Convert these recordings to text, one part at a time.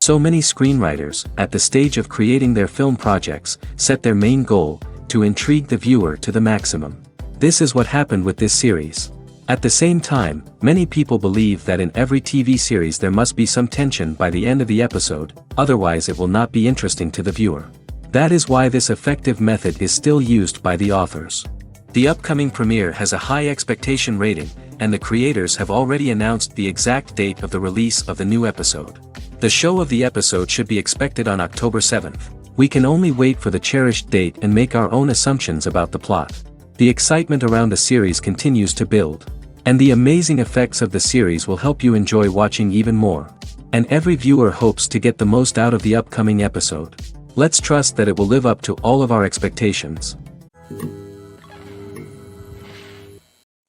So many screenwriters, at the stage of creating their film projects, set their main goal, to intrigue the viewer to the maximum. This is what happened with this series. At the same time, many people believe that in every TV series there must be some tension by the end of the episode, otherwise it will not be interesting to the viewer. That is why this effective method is still used by the authors. The upcoming premiere has a high expectation rating, and the creators have already announced the exact date of the release of the new episode. The show of the episode should be expected on October 7th. We can only wait for the cherished date and make our own assumptions about the plot. The excitement around the series continues to build. And the amazing effects of the series will help you enjoy watching even more. And every viewer hopes to get the most out of the upcoming episode. Let's trust that it will live up to all of our expectations.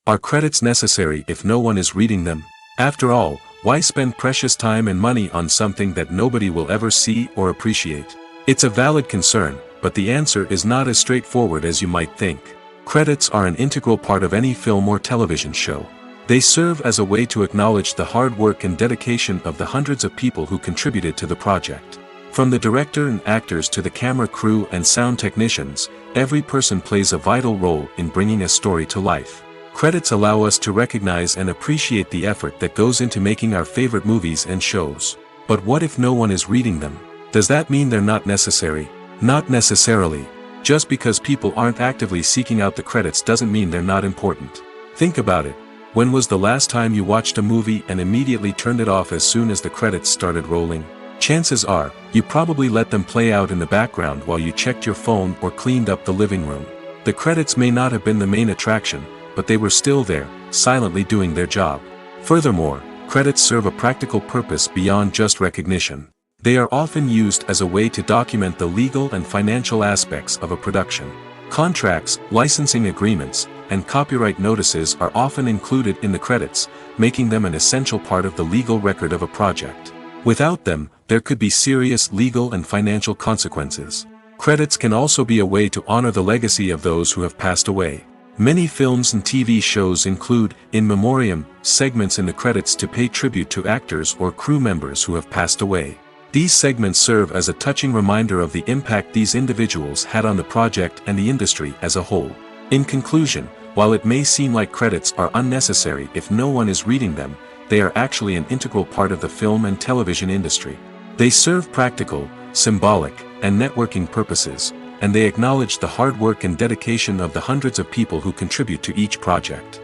Are credits necessary if no one is reading them? After all, why spend precious time and money on something that nobody will ever see or appreciate? It's a valid concern, but the answer is not as straightforward as you might think. Credits are an integral part of any film or television show. They serve as a way to acknowledge the hard work and dedication of the hundreds of people who contributed to the project. From the director and actors to the camera crew and sound technicians, every person plays a vital role in bringing a story to life. Credits allow us to recognize and appreciate the effort that goes into making our favorite movies and shows. But what if no one is reading them? Does that mean they're not necessary? Not necessarily. Just because people aren't actively seeking out the credits doesn't mean they're not important. Think about it. When was the last time you watched a movie and immediately turned it off as soon as the credits started rolling? Chances are, you probably let them play out in the background while you checked your phone or cleaned up the living room. The credits may not have been the main attraction, but they were still there, silently doing their job. Furthermore, credits serve a practical purpose beyond just recognition. They are often used as a way to document the legal and financial aspects of a production. Contracts, licensing agreements, and copyright notices are often included in the credits, making them an essential part of the legal record of a project. Without them, there could be serious legal and financial consequences. Credits can also be a way to honor the legacy of those who have passed away. Many films and TV shows include, in memoriam, segments in the credits to pay tribute to actors or crew members who have passed away. These segments serve as a touching reminder of the impact these individuals had on the project and the industry as a whole. In conclusion, while it may seem like credits are unnecessary if no one is reading them, they are actually an integral part of the film and television industry. They serve practical, symbolic, and networking purposes, and they acknowledge the hard work and dedication of the hundreds of people who contribute to each project.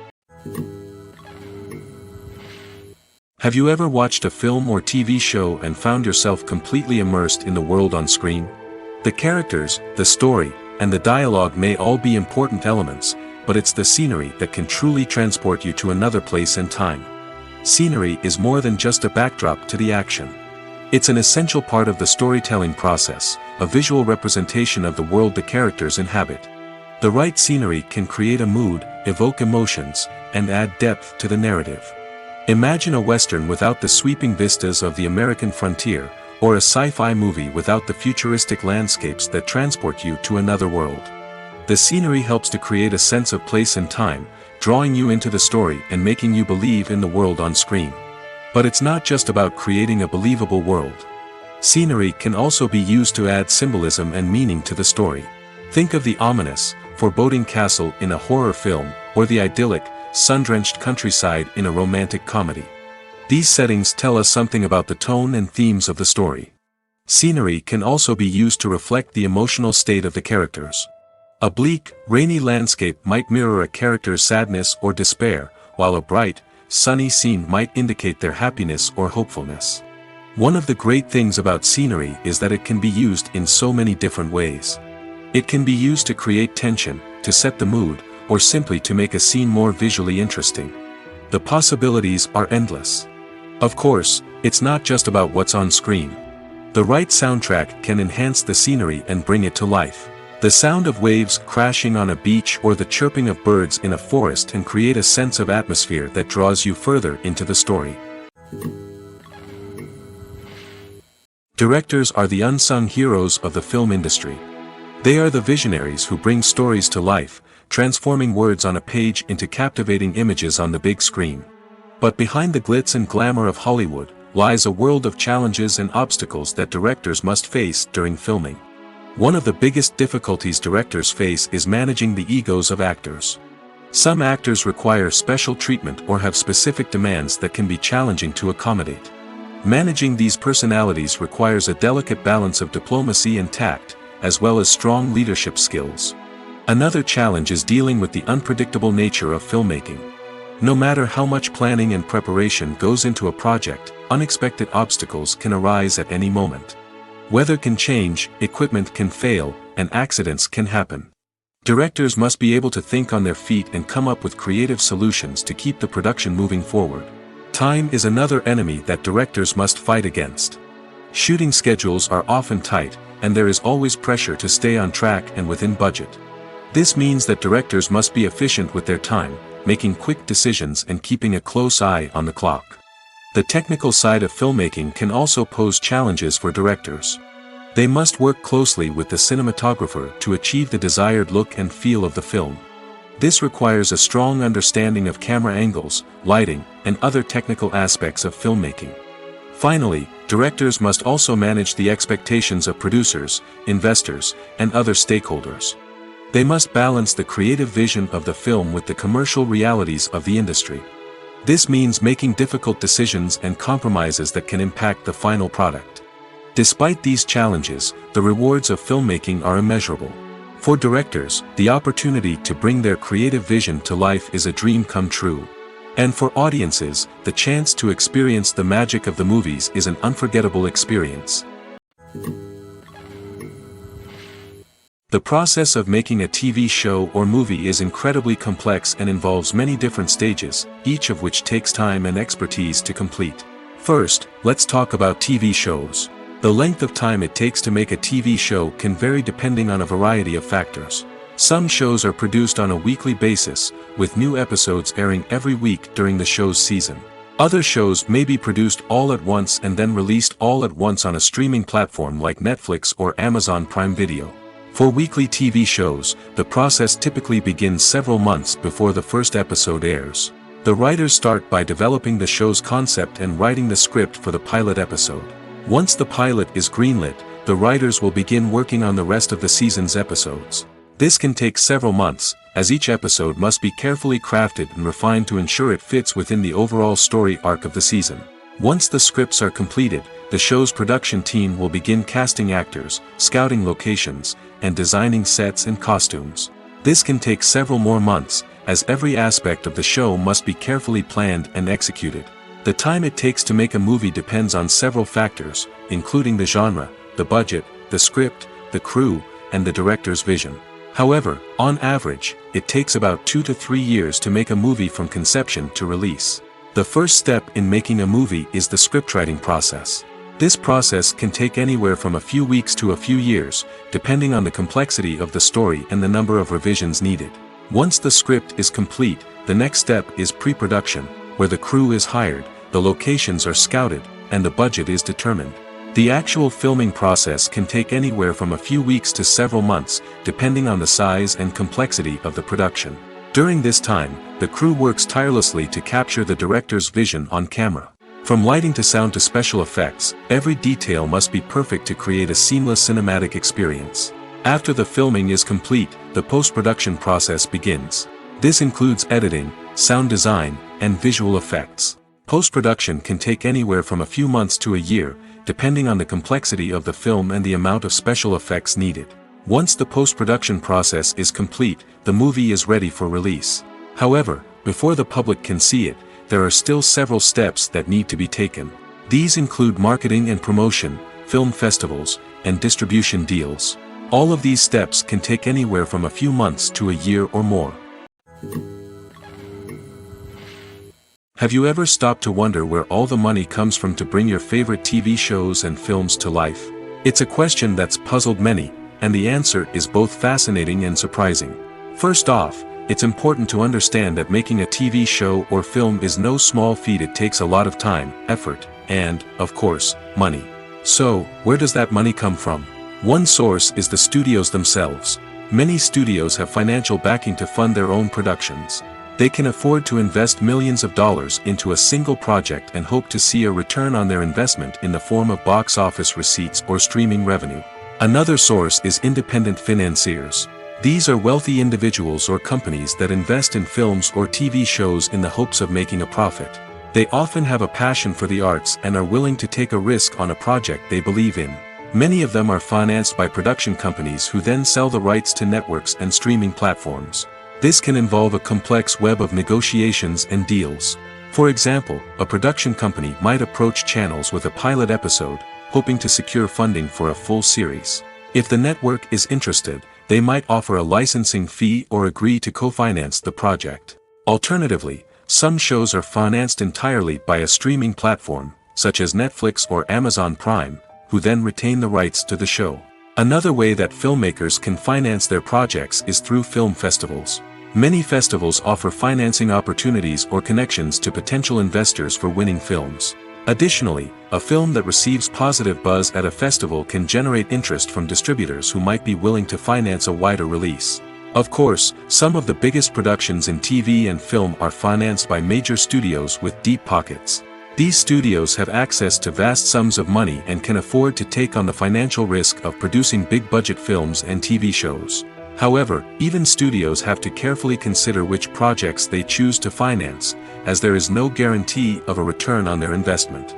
Have you ever watched a film or TV show and found yourself completely immersed in the world on screen? The characters, the story, and the dialogue may all be important elements, but it's the scenery that can truly transport you to another place and time. Scenery is more than just a backdrop to the action. It's an essential part of the storytelling process, a visual representation of the world the characters inhabit. The right scenery can create a mood, evoke emotions, and add depth to the narrative. Imagine a Western without the sweeping vistas of the American frontier, or a sci-fi movie without the futuristic landscapes that transport you to another world. The scenery helps to create a sense of place and time, drawing you into the story and making you believe in the world on screen. But it's not just about creating a believable world. Scenery can also be used to add symbolism and meaning to the story. Think of the ominous, foreboding castle in a horror film, or the idyllic, sun-drenched countryside in a romantic comedy. These settings tell us something about the tone and themes of the story. Scenery can also be used to reflect the emotional state of the characters. A bleak, rainy landscape might mirror a character's sadness or despair, while a bright, sunny scene might indicate their happiness or hopefulness. One of the great things about scenery is that it can be used in so many different ways. It can be used to create tension, to set the mood, or simply to make a scene more visually interesting. The possibilities are endless. Of course, it's not just about what's on screen. The right soundtrack can enhance the scenery and bring it to life. The sound of waves crashing on a beach or the chirping of birds in a forest can create a sense of atmosphere that draws you further into the story. Directors are the unsung heroes of the film industry. They are the visionaries who bring stories to life, transforming words on a page into captivating images on the big screen. But behind the glitz and glamour of Hollywood lies a world of challenges and obstacles that directors must face during filming. One of the biggest difficulties directors face is managing the egos of actors. Some actors require special treatment or have specific demands that can be challenging to accommodate. Managing these personalities requires a delicate balance of diplomacy and tact, as well as strong leadership skills. Another challenge is dealing with the unpredictable nature of filmmaking. No matter how much planning and preparation goes into a project, unexpected obstacles can arise at any moment. Weather can change, equipment can fail, and accidents can happen. Directors must be able to think on their feet and come up with creative solutions to keep the production moving forward. Time is another enemy that directors must fight against. Shooting schedules are often tight, and there is always pressure to stay on track and within budget. This means that directors must be efficient with their time, making quick decisions and keeping a close eye on the clock. The technical side of filmmaking can also pose challenges for directors. They must work closely with the cinematographer to achieve the desired look and feel of the film. This requires a strong understanding of camera angles, lighting, and other technical aspects of filmmaking. Finally, directors must also manage the expectations of producers, investors, and other stakeholders. They must balance the creative vision of the film with the commercial realities of the industry. This means making difficult decisions and compromises that can impact the final product. Despite these challenges, the rewards of filmmaking are immeasurable. For directors, the opportunity to bring their creative vision to life is a dream come true. And for audiences, the chance to experience the magic of the movies is an unforgettable experience. The process of making a TV show or movie is incredibly complex and involves many different stages, each of which takes time and expertise to complete. First, let's talk about TV shows. The length of time it takes to make a TV show can vary depending on a variety of factors. Some shows are produced on a weekly basis, with new episodes airing every week during the show's season. Other shows may be produced all at once and then released all at once on a streaming platform like Netflix or Amazon Prime Video. For weekly TV shows, the process typically begins several months before the first episode airs. The writers start by developing the show's concept and writing the script for the pilot episode. Once the pilot is greenlit, the writers will begin working on the rest of the season's episodes. This can take several months, as each episode must be carefully crafted and refined to ensure it fits within the overall story arc of the season. Once the scripts are completed, the show's production team will begin casting actors, scouting locations, and designing sets and costumes. This can take several more months, as every aspect of the show must be carefully planned and executed. The time it takes to make a movie depends on several factors, including the genre, the budget, the script, the crew, and the director's vision. However, on average, it takes about 2 to 3 years to make a movie from conception to release. The first step in making a movie is the scriptwriting process. This process can take anywhere from a few weeks to a few years, depending on the complexity of the story and the number of revisions needed. Once the script is complete, the next step is pre-production, where the crew is hired, the locations are scouted, and the budget is determined. The actual filming process can take anywhere from a few weeks to several months, depending on the size and complexity of the production. During this time, the crew works tirelessly to capture the director's vision on camera. From lighting to sound to special effects, every detail must be perfect to create a seamless cinematic experience. After the filming is complete, the post-production process begins. This includes editing, sound design, and visual effects. Post-production can take anywhere from a few months to a year, depending on the complexity of the film and the amount of special effects needed. Once the post-production process is complete, the movie is ready for release. However, before the public can see it, there are still several steps that need to be taken. These include marketing and promotion, film festivals, and distribution deals. All of these steps can take anywhere from a few months to a year or more. Have you ever stopped to wonder where all the money comes from to bring your favorite TV shows and films to life? It's a question that's puzzled many, and the answer is both fascinating and surprising. First off, it's important to understand that making a TV show or film is no small feat. It takes a lot of time, effort, and, of course, money. So, where does that money come from? One source is the studios themselves. Many studios have financial backing to fund their own productions. They can afford to invest millions of dollars into a single project and hope to see a return on their investment in the form of box office receipts or streaming revenue. Another source is independent financiers. These are wealthy individuals or companies that invest in films or TV shows in the hopes of making a profit. They often have a passion for the arts and are willing to take a risk on a project they believe in. Many of them are financed by production companies who then sell the rights to networks and streaming platforms. This can involve a complex web of negotiations and deals. For example, a production company might approach channels with a pilot episode, hoping to secure funding for a full series. If the network is interested, they might offer a licensing fee or agree to co-finance the project. Alternatively, some shows are financed entirely by a streaming platform, such as Netflix or Amazon Prime, who then retain the rights to the show. Another way that filmmakers can finance their projects is through film festivals. Many festivals offer financing opportunities or connections to potential investors for winning films. Additionally, a film that receives positive buzz at a festival can generate interest from distributors who might be willing to finance a wider release. Of course, some of the biggest productions in TV and film are financed by major studios with deep pockets. These studios have access to vast sums of money and can afford to take on the financial risk of producing big-budget films and TV shows. However, even studios have to carefully consider which projects they choose to finance, as there is no guarantee of a return on their investment.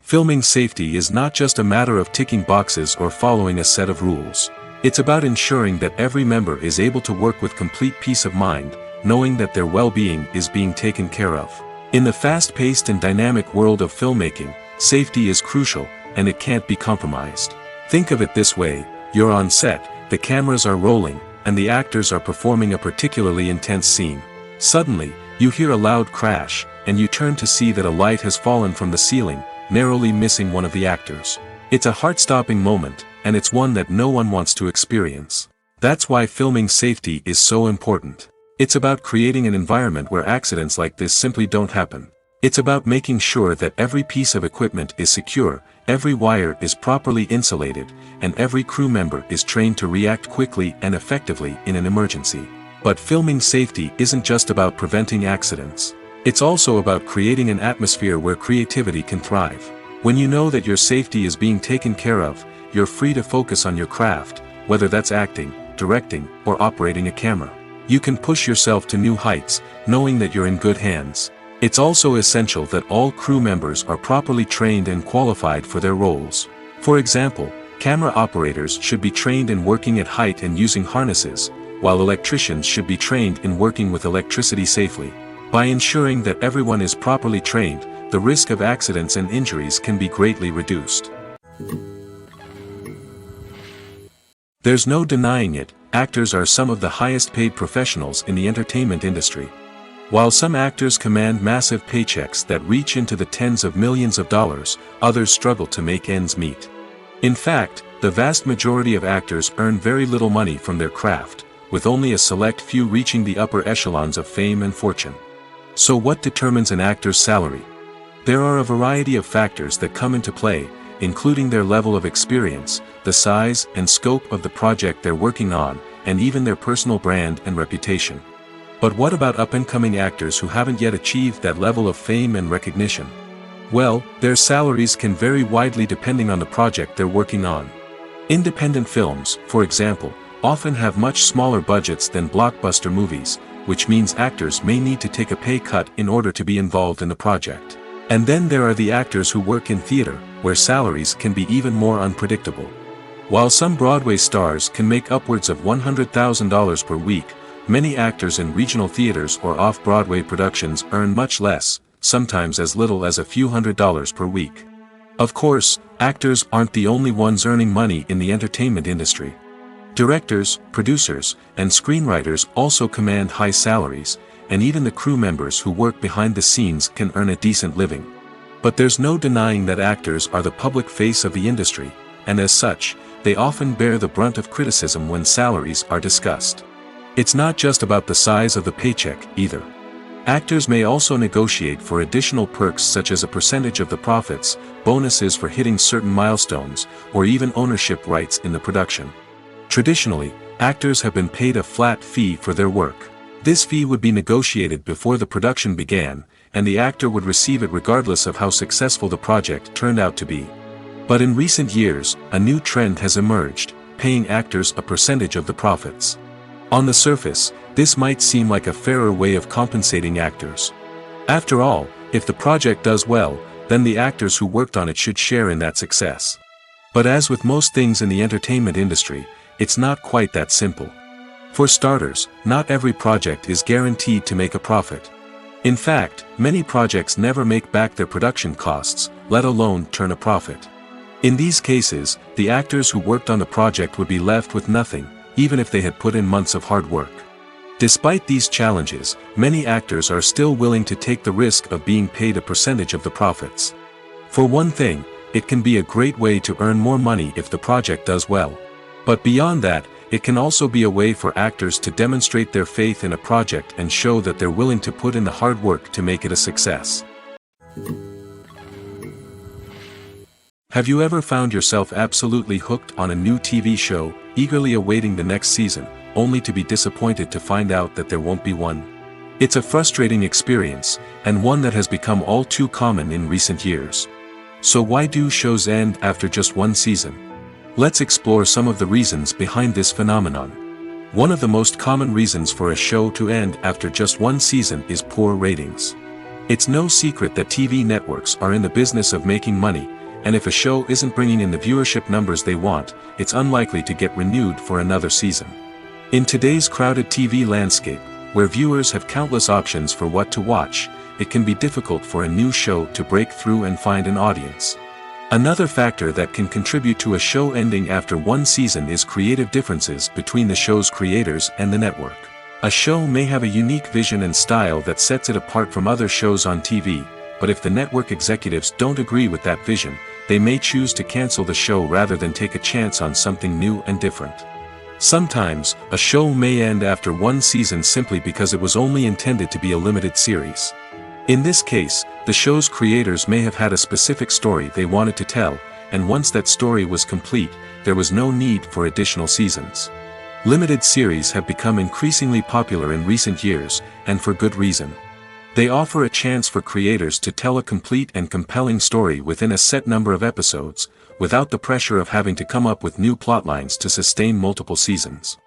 Filming safety is not just a matter of ticking boxes or following a set of rules. It's about ensuring that every member is able to work with complete peace of mind, knowing that their well-being is being taken care of. In the fast-paced and dynamic world of filmmaking, safety is crucial, and it can't be compromised. Think of it this way: you're on set, the cameras are rolling, and the actors are performing a particularly intense scene. Suddenly, you hear a loud crash, and you turn to see that a light has fallen from the ceiling, narrowly missing one of the actors. It's a heart-stopping moment, and it's one that no one wants to experience. That's why filming safety is so important. It's about creating an environment where accidents like this simply don't happen. It's about making sure that every piece of equipment is secure, every wire is properly insulated, and every crew member is trained to react quickly and effectively in an emergency. But filming safety isn't just about preventing accidents. It's also about creating an atmosphere where creativity can thrive. When you know that your safety is being taken care of, you're free to focus on your craft, whether that's acting, directing, or operating a camera. You can push yourself to new heights, knowing that you're in good hands. It's also essential that all crew members are properly trained and qualified for their roles. For example, camera operators should be trained in working at height and using harnesses, while electricians should be trained in working with electricity safely. By ensuring that everyone is properly trained, the risk of accidents and injuries can be greatly reduced. There's no denying it, actors are some of the highest paid professionals in the entertainment industry. While some actors command massive paychecks that reach into the tens of millions of dollars, others struggle to make ends meet. In fact, the vast majority of actors earn very little money from their craft, with only a select few reaching the upper echelons of fame and fortune. So what determines an actor's salary? There are a variety of factors that come into play, including their level of experience, the size and scope of the project they're working on, and even their personal brand and reputation. But what about up-and-coming actors who haven't yet achieved that level of fame and recognition? Well, their salaries can vary widely depending on the project they're working on. Independent films, for example, often have much smaller budgets than blockbuster movies, which means actors may need to take a pay cut in order to be involved in the project. And then there are the actors who work in theater, where salaries can be even more unpredictable. While some Broadway stars can make upwards of $100,000 per week, many actors in regional theaters or off-Broadway productions earn much less, sometimes as little as a few $100s per week. Of course, actors aren't the only ones earning money in the entertainment industry. Directors, producers, and screenwriters also command high salaries, and even the crew members who work behind the scenes can earn a decent living. But there's no denying that actors are the public face of the industry, and as such, they often bear the brunt of criticism when salaries are discussed. It's not just about the size of the paycheck, either. Actors may also negotiate for additional perks such as a percentage of the profits, bonuses for hitting certain milestones, or even ownership rights in the production. Traditionally, actors have been paid a flat fee for their work. This fee would be negotiated before the production began, and the actor would receive it regardless of how successful the project turned out to be. But in recent years, a new trend has emerged, paying actors a percentage of the profits. On the surface, this might seem like a fairer way of compensating actors. After all, if the project does well, then the actors who worked on it should share in that success. But as with most things in the entertainment industry, it's not quite that simple. For starters, not every project is guaranteed to make a profit. In fact, many projects never make back their production costs, let alone turn a profit. In these cases, the actors who worked on the project would be left with nothing, even if they had put in months of hard work. Despite these challenges, many actors are still willing to take the risk of being paid a percentage of the profits. For one thing, it can be a great way to earn more money if the project does well. But beyond that, it can also be a way for actors to demonstrate their faith in a project and show that they're willing to put in the hard work to make it a success. Have you ever found yourself absolutely hooked on a new TV show, eagerly awaiting the next season, only to be disappointed to find out that there won't be one? It's a frustrating experience, and one that has become all too common in recent years. So why do shows end after just one season? Let's explore some of the reasons behind this phenomenon. One of the most common reasons for a show to end after just one season is poor ratings. It's no secret that TV networks are in the business of making money, and if a show isn't bringing in the viewership numbers they want, it's unlikely to get renewed for another season. In today's crowded TV landscape, where viewers have countless options for what to watch, it can be difficult for a new show to break through and find an audience. Another factor that can contribute to a show ending after one season is creative differences between the show's creators and the network. A show may have a unique vision and style that sets it apart from other shows on TV, but if the network executives don't agree with that vision, they may choose to cancel the show rather than take a chance on something new and different. Sometimes, a show may end after one season simply because it was only intended to be a limited series. In this case, the show's creators may have had a specific story they wanted to tell, and once that story was complete, there was no need for additional seasons. Limited series have become increasingly popular in recent years, and for good reason. They offer a chance for creators to tell a complete and compelling story within a set number of episodes, without the pressure of having to come up with new plotlines to sustain multiple seasons.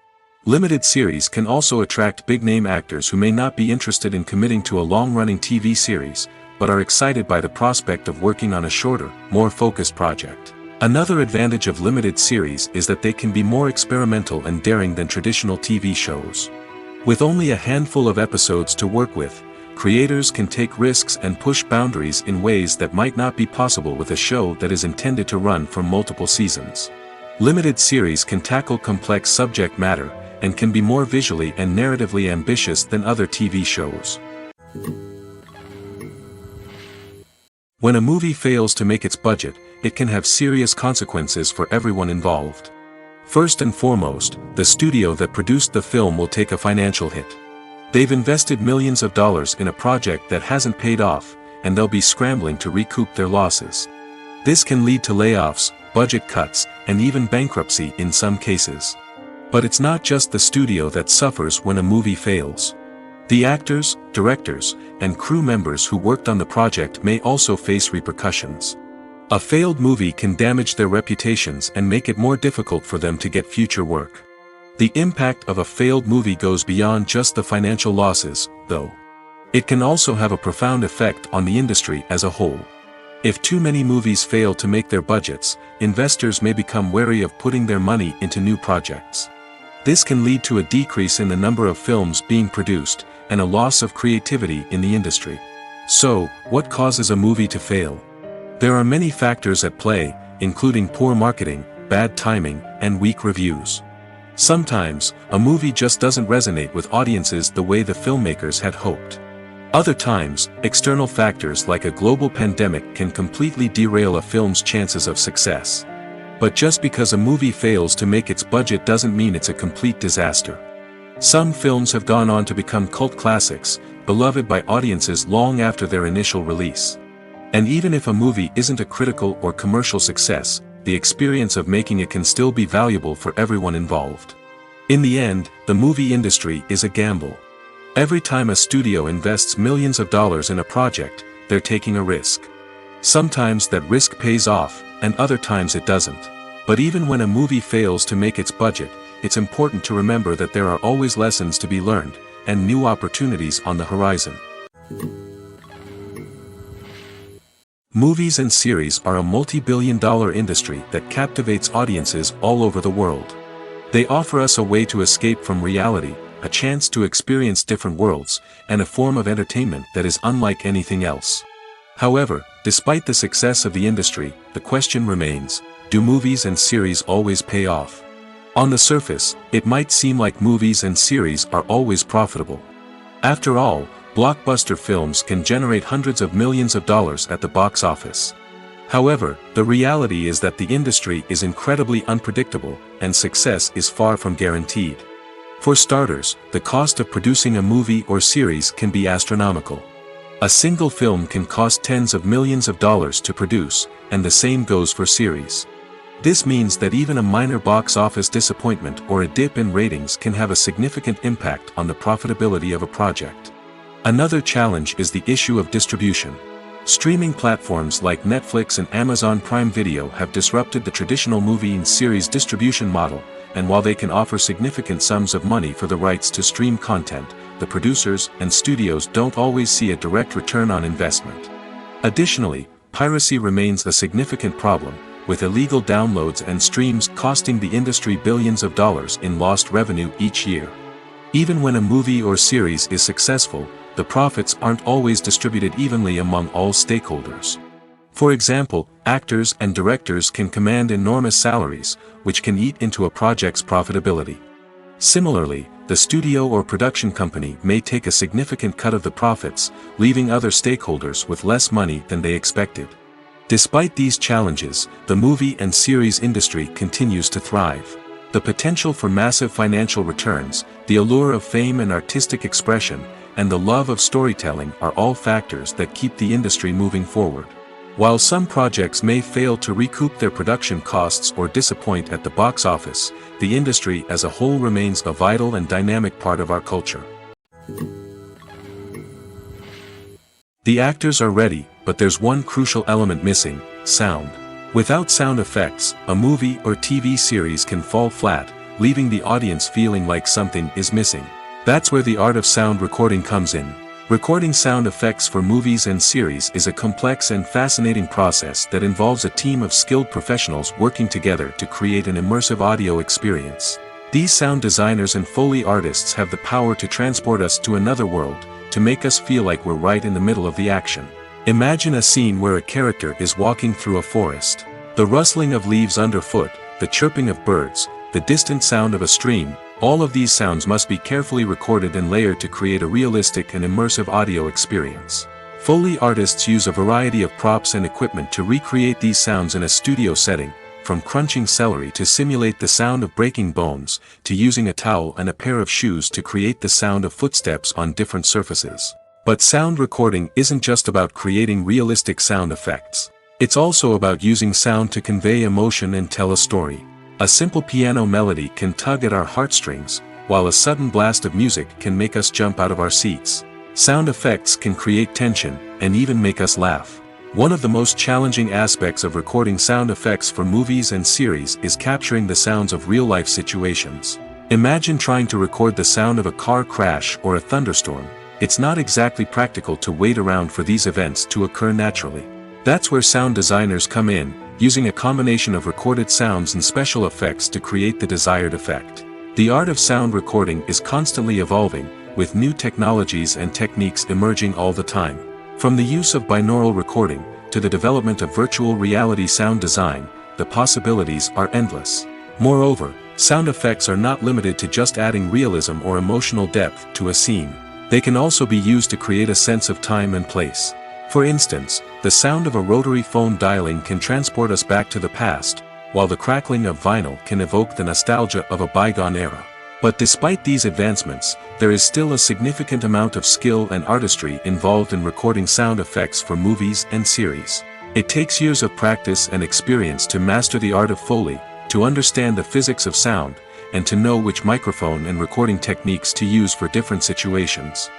Limited series can also attract big-name actors who may not be interested in committing to a long-running TV series, but are excited by the prospect of working on a shorter, more focused project. Another advantage of limited series is that they can be more experimental and daring than traditional TV shows. With only a handful of episodes to work with, creators can take risks and push boundaries in ways that might not be possible with a show that is intended to run for multiple seasons. Limited series can tackle complex subject matter, and can be more visually and narratively ambitious than other TV shows. When a movie fails to make its budget, it can have serious consequences for everyone involved. First and foremost, the studio that produced the film will take a financial hit. They've invested millions of dollars in a project that hasn't paid off, and they'll be scrambling to recoup their losses. This can lead to layoffs, budget cuts, and even bankruptcy in some cases. But it's not just the studio that suffers when a movie fails. The actors, directors, and crew members who worked on the project may also face repercussions. A failed movie can damage their reputations and make it more difficult for them to get future work. The impact of a failed movie goes beyond just the financial losses, though. It can also have a profound effect on the industry as a whole. If too many movies fail to make their budgets, investors may become wary of putting their money into new projects. This can lead to a decrease in the number of films being produced, and a loss of creativity in the industry. So, what causes a movie to fail? There are many factors at play, including poor marketing, bad timing, and weak reviews. Sometimes, a movie just doesn't resonate with audiences the way the filmmakers had hoped. Other times, external factors like a global pandemic can completely derail a film's chances of success. But just because a movie fails to make its budget doesn't mean it's a complete disaster. Some films have gone on to become cult classics, beloved by audiences long after their initial release. And even if a movie isn't a critical or commercial success, the experience of making it can still be valuable for everyone involved. In the end, the movie industry is a gamble. Every time a studio invests millions of dollars in a project, they're taking a risk. Sometimes that risk pays off, and other times it doesn't. But even when a movie fails to make its budget, it's important to remember that there are always lessons to be learned, and new opportunities on the horizon. Movies and series are a multi-billion-dollar industry that captivates audiences all over the world. They offer us a way to escape from reality, a chance to experience different worlds, and a form of entertainment that is unlike anything else. However, despite the success of the industry, the question remains, do movies and series always pay off? On the surface, it might seem like movies and series are always profitable. After all, blockbuster films can generate hundreds of millions of dollars at the box office. However, the reality is that the industry is incredibly unpredictable, and success is far from guaranteed. For starters, the cost of producing a movie or series can be astronomical. A single film can cost tens of millions of dollars to produce, and the same goes for series. This means that even a minor box office disappointment or a dip in ratings can have a significant impact on the profitability of a project. Another challenge is the issue of distribution. Streaming platforms like Netflix and Amazon Prime Video have disrupted the traditional movie and series distribution model, and while they can offer significant sums of money for the rights to stream content, the producers and studios don't always see a direct return on investment. Additionally, piracy remains a significant problem, with illegal downloads and streams costing the industry billions of dollars in lost revenue each year. Even when a movie or series is successful, the profits aren't always distributed evenly among all stakeholders. For example, actors and directors can command enormous salaries, which can eat into a project's profitability. Similarly, the studio or production company may take a significant cut of the profits, leaving other stakeholders with less money than they expected. Despite these challenges, the movie and series industry continues to thrive. The potential for massive financial returns, the allure of fame and artistic expression, and the love of storytelling are all factors that keep the industry moving forward. While some projects may fail to recoup their production costs or disappoint at the box office, the industry as a whole remains a vital and dynamic part of our culture. The actors are ready, but there's one crucial element missing: sound. Without sound effects, a movie or TV series can fall flat, leaving the audience feeling like something is missing. That's where the art of sound recording comes in. Recording sound effects for movies and series is a complex and fascinating process that involves a team of skilled professionals working together to create an immersive audio experience. These sound designers and Foley artists have the power to transport us to another world, to make us feel like we're right in the middle of the action. Imagine a scene where a character is walking through a forest. The rustling of leaves underfoot, the chirping of birds, the distant sound of a stream, all of these sounds must be carefully recorded and layered to create a realistic and immersive audio experience. Foley artists use a variety of props and equipment to recreate these sounds in a studio setting, from crunching celery to simulate the sound of breaking bones, to using a towel and a pair of shoes to create the sound of footsteps on different surfaces. But sound recording isn't just about creating realistic sound effects. It's also about using sound to convey emotion and tell a story. A simple piano melody can tug at our heartstrings, while a sudden blast of music can make us jump out of our seats. Sound effects can create tension, and even make us laugh. One of the most challenging aspects of recording sound effects for movies and series is capturing the sounds of real-life situations. Imagine trying to record the sound of a car crash or a thunderstorm. It's not exactly practical to wait around for these events to occur naturally. That's where sound designers come in, using a combination of recorded sounds and special effects to create the desired effect. The art of sound recording is constantly evolving, with new technologies and techniques emerging all the time. From the use of binaural recording, to the development of virtual reality sound design, the possibilities are endless. Moreover, sound effects are not limited to just adding realism or emotional depth to a scene. They can also be used to create a sense of time and place. For instance, the sound of a rotary phone dialing can transport us back to the past, while the crackling of vinyl can evoke the nostalgia of a bygone era. But despite these advancements, there is still a significant amount of skill and artistry involved in recording sound effects for movies and series. It takes years of practice and experience to master the art of Foley, to understand the physics of sound, and to know which microphone and recording techniques to use for different situations.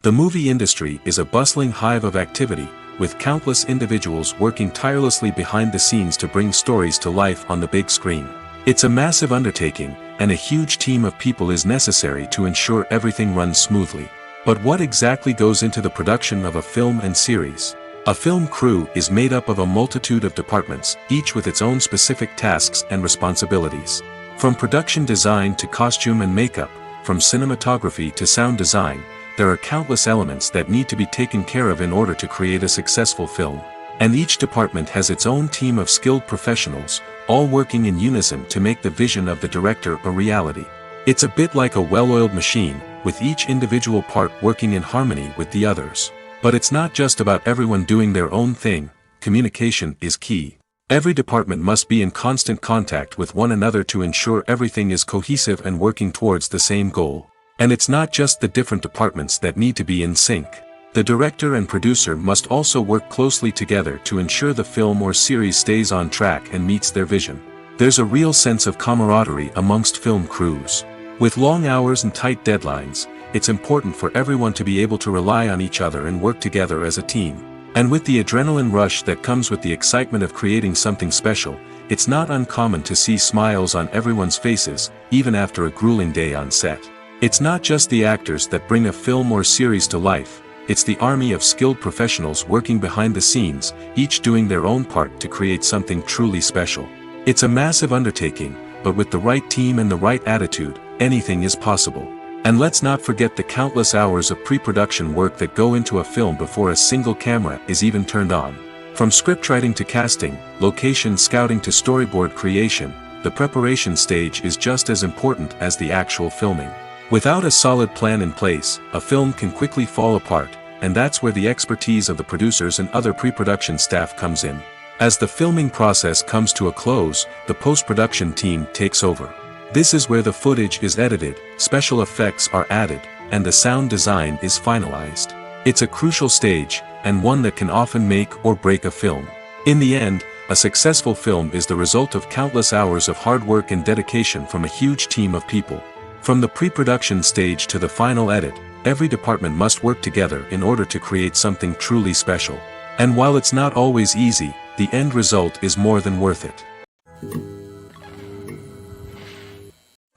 The movie industry is a bustling hive of activity, with countless individuals working tirelessly behind the scenes to bring stories to life on the big screen. It's a massive undertaking, and a huge team of people is necessary to ensure everything runs smoothly. But what exactly goes into the production of a film and series? A film crew is made up of a multitude of departments, each with its own specific tasks and responsibilities. From production design to costume and makeup, from cinematography to sound design, there are countless elements that need to be taken care of in order to create a successful film. And each department has its own team of skilled professionals, all working in unison to make the vision of the director a reality. It's a bit like a well-oiled machine, with each individual part working in harmony with the others. But it's not just about everyone doing their own thing. Communication is key. Every department must be in constant contact with one another to ensure everything is cohesive and working towards the same goal. And it's not just the different departments that need to be in sync. The director and producer must also work closely together to ensure the film or series stays on track and meets their vision. There's a real sense of camaraderie amongst film crews. With long hours and tight deadlines, it's important for everyone to be able to rely on each other and work together as a team. And with the adrenaline rush that comes with the excitement of creating something special, it's not uncommon to see smiles on everyone's faces, even after a grueling day on set. It's not just the actors that bring a film or series to life, it's the army of skilled professionals working behind the scenes, each doing their own part to create something truly special. It's a massive undertaking, but with the right team and the right attitude, anything is possible. And let's not forget the countless hours of pre-production work that go into a film before a single camera is even turned on. From scriptwriting to casting, location scouting to storyboard creation, the preparation stage is just as important as the actual filming. Without a solid plan in place, a film can quickly fall apart, and that's where the expertise of the producers and other pre-production staff comes in. As the filming process comes to a close, the post-production team takes over. This is where the footage is edited, special effects are added, and the sound design is finalized. It's a crucial stage, and one that can often make or break a film. In the end, a successful film is the result of countless hours of hard work and dedication from a huge team of people. From the pre-production stage to the final edit, every department must work together in order to create something truly special. And while it's not always easy, the end result is more than worth it.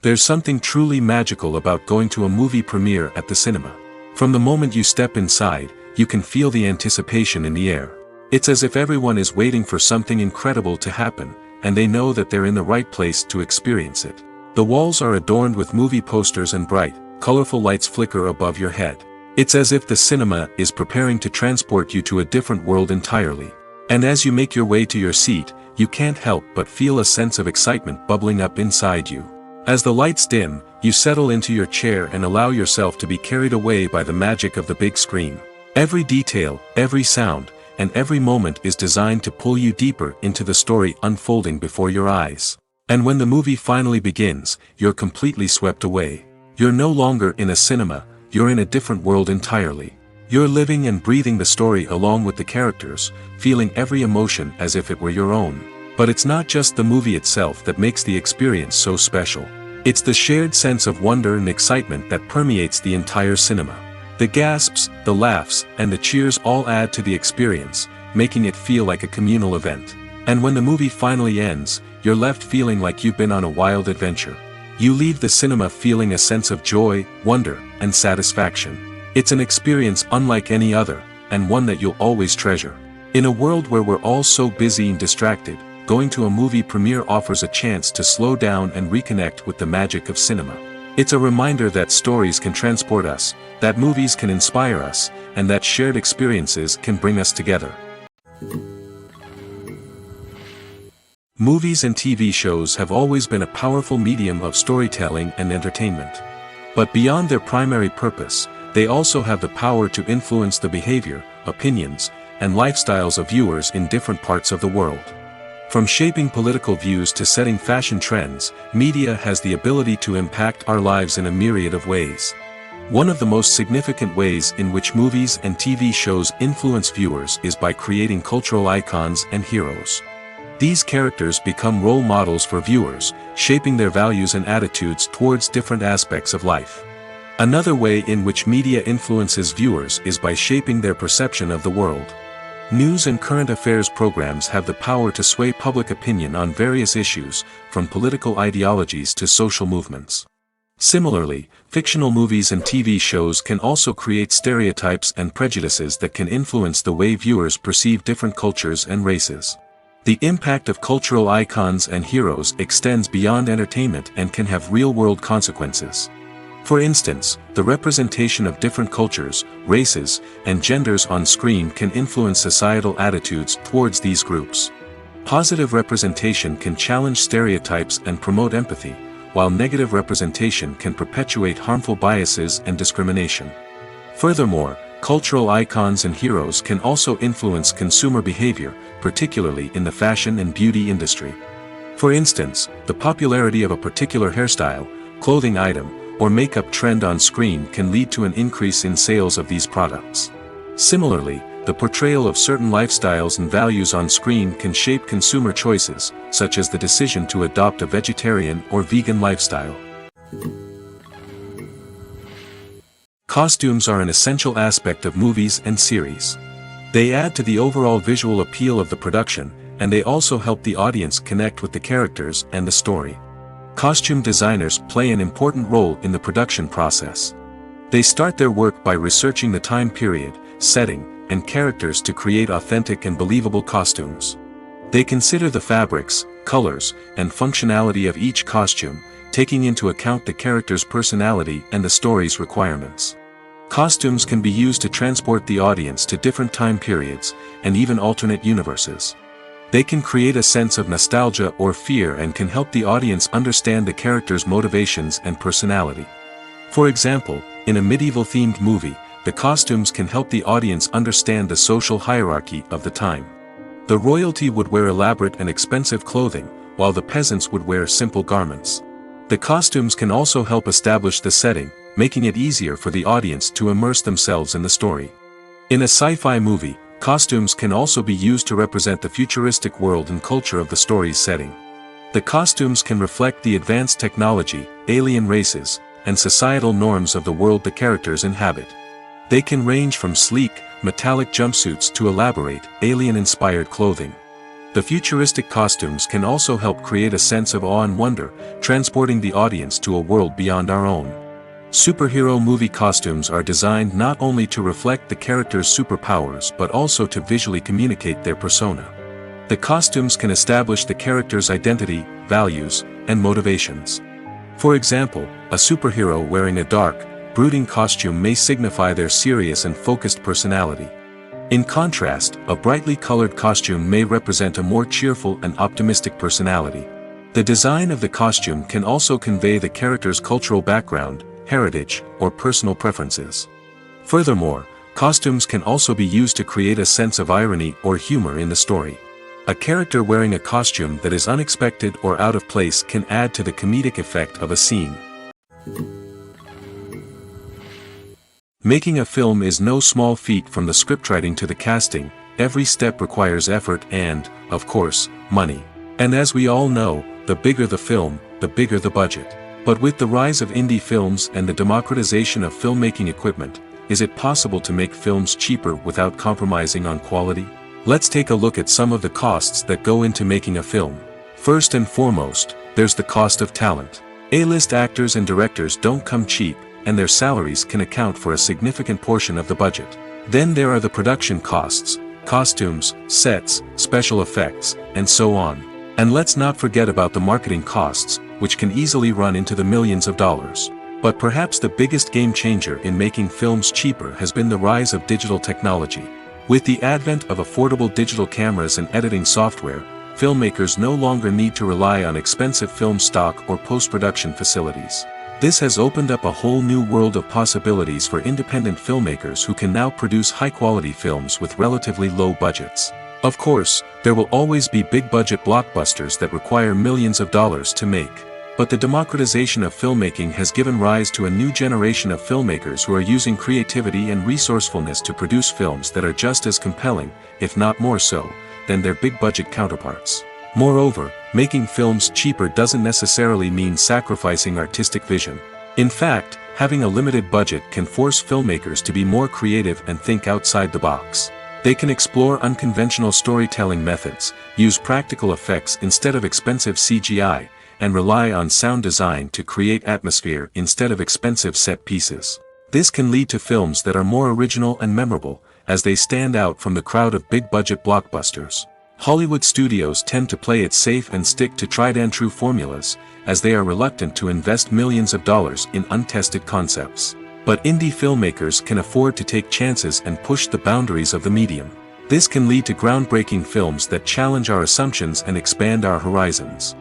There's something truly magical about going to a movie premiere at the cinema. From the moment you step inside, you can feel the anticipation in the air. It's as if everyone is waiting for something incredible to happen, and they know that they're in the right place to experience it. The walls are adorned with movie posters and bright, colorful lights flicker above your head. It's as if the cinema is preparing to transport you to a different world entirely. And as you make your way to your seat, you can't help but feel a sense of excitement bubbling up inside you. As the lights dim, you settle into your chair and allow yourself to be carried away by the magic of the big screen. Every detail, every sound, and every moment is designed to pull you deeper into the story unfolding before your eyes. And when the movie finally begins, you're completely swept away. You're no longer in a cinema, you're in a different world entirely. You're living and breathing the story along with the characters, feeling every emotion as if it were your own. But it's not just the movie itself that makes the experience so special. It's the shared sense of wonder and excitement that permeates the entire cinema. The gasps, the laughs, and the cheers all add to the experience, making it feel like a communal event. And when the movie finally ends, you're left feeling like you've been on a wild adventure. You leave the cinema feeling a sense of joy, wonder, and satisfaction. It's an experience unlike any other, and one that you'll always treasure. In a world where we're all so busy and distracted, going to a movie premiere offers a chance to slow down and reconnect with the magic of cinema. It's a reminder that stories can transport us, that movies can inspire us, and that shared experiences can bring us together. Movies and TV shows have always been a powerful medium of storytelling and entertainment. But beyond their primary purpose, they also have the power to influence the behavior, opinions, and lifestyles of viewers in different parts of the world. From shaping political views to setting fashion trends, media has the ability to impact our lives in a myriad of ways. One of the most significant ways in which movies and TV shows influence viewers is by creating cultural icons and heroes. These characters become role models for viewers, shaping their values and attitudes towards different aspects of life. Another way in which media influences viewers is by shaping their perception of the world. News and current affairs programs have the power to sway public opinion on various issues, from political ideologies to social movements. Similarly, fictional movies and TV shows can also create stereotypes and prejudices that can influence the way viewers perceive different cultures and races. The impact of cultural icons and heroes extends beyond entertainment and can have real-world consequences. For instance, the representation of different cultures, races, and genders on screen can influence societal attitudes towards these groups. Positive representation can challenge stereotypes and promote empathy, while negative representation can perpetuate harmful biases and discrimination. Furthermore, cultural icons and heroes can also influence consumer behavior, particularly in the fashion and beauty industry. For instance, the popularity of a particular hairstyle, clothing item, or makeup trend on screen can lead to an increase in sales of these products. Similarly, the portrayal of certain lifestyles and values on screen can shape consumer choices, such as the decision to adopt a vegetarian or vegan lifestyle. Costumes are an essential aspect of movies and series. They add to the overall visual appeal of the production, and they also help the audience connect with the characters and the story. Costume designers play an important role in the production process. They start their work by researching the time period, setting, and characters to create authentic and believable costumes. They consider the fabrics, colors, and functionality of each costume, taking into account the character's personality and the story's requirements. Costumes can be used to transport the audience to different time periods, and even alternate universes. They can create a sense of nostalgia or fear and can help the audience understand the character's motivations and personality. For example, in a medieval-themed movie, the costumes can help the audience understand the social hierarchy of the time. The royalty would wear elaborate and expensive clothing, while the peasants would wear simple garments. The costumes can also help establish the setting, making it easier for the audience to immerse themselves in the story. In a sci-fi movie, costumes can also be used to represent the futuristic world and culture of the story's setting. The costumes can reflect the advanced technology, alien races, and societal norms of the world the characters inhabit. They can range from sleek, metallic jumpsuits to elaborate, alien-inspired clothing. The futuristic costumes can also help create a sense of awe and wonder, transporting the audience to a world beyond our own. Superhero movie costumes are designed not only to reflect the character's superpowers but also to visually communicate their persona. The costumes can establish the character's identity, values, and motivations. For example, a superhero wearing a dark, brooding costume may signify their serious and focused personality. In contrast, a brightly colored costume may represent a more cheerful and optimistic personality. The design of the costume can also convey the character's cultural background, heritage, or personal preferences. Furthermore, costumes can also be used to create a sense of irony or humor in the story. A character wearing a costume that is unexpected or out of place can add to the comedic effect of a scene. Making a film is no small feat. From the scriptwriting to the casting, every step requires effort and, of course, money. And as we all know, the bigger the film, the bigger the budget. But with the rise of indie films and the democratization of filmmaking equipment, is it possible to make films cheaper without compromising on quality? Let's take a look at some of the costs that go into making a film. First and foremost, there's the cost of talent. A-list actors and directors don't come cheap, and their salaries can account for a significant portion of the budget. Then there are the production costs, costumes, sets, special effects, and so on. And let's not forget about the marketing costs, which can easily run into the millions of dollars. But perhaps the biggest game changer in making films cheaper has been the rise of digital technology. With the advent of affordable digital cameras and editing software, filmmakers no longer need to rely on expensive film stock or post-production facilities. This has opened up a whole new world of possibilities for independent filmmakers who can now produce high-quality films with relatively low budgets. Of course, there will always be big-budget blockbusters that require millions of dollars to make. But the democratization of filmmaking has given rise to a new generation of filmmakers who are using creativity and resourcefulness to produce films that are just as compelling, if not more so, than their big-budget counterparts. Moreover, making films cheaper doesn't necessarily mean sacrificing artistic vision. In fact, having a limited budget can force filmmakers to be more creative and think outside the box. They can explore unconventional storytelling methods, use practical effects instead of expensive CGI, and rely on sound design to create atmosphere instead of expensive set pieces. This can lead to films that are more original and memorable, as they stand out from the crowd of big-budget blockbusters. Hollywood studios tend to play it safe and stick to tried-and-true formulas, as they are reluctant to invest millions of dollars in untested concepts. But indie filmmakers can afford to take chances and push the boundaries of the medium. This can lead to groundbreaking films that challenge our assumptions and expand our horizons.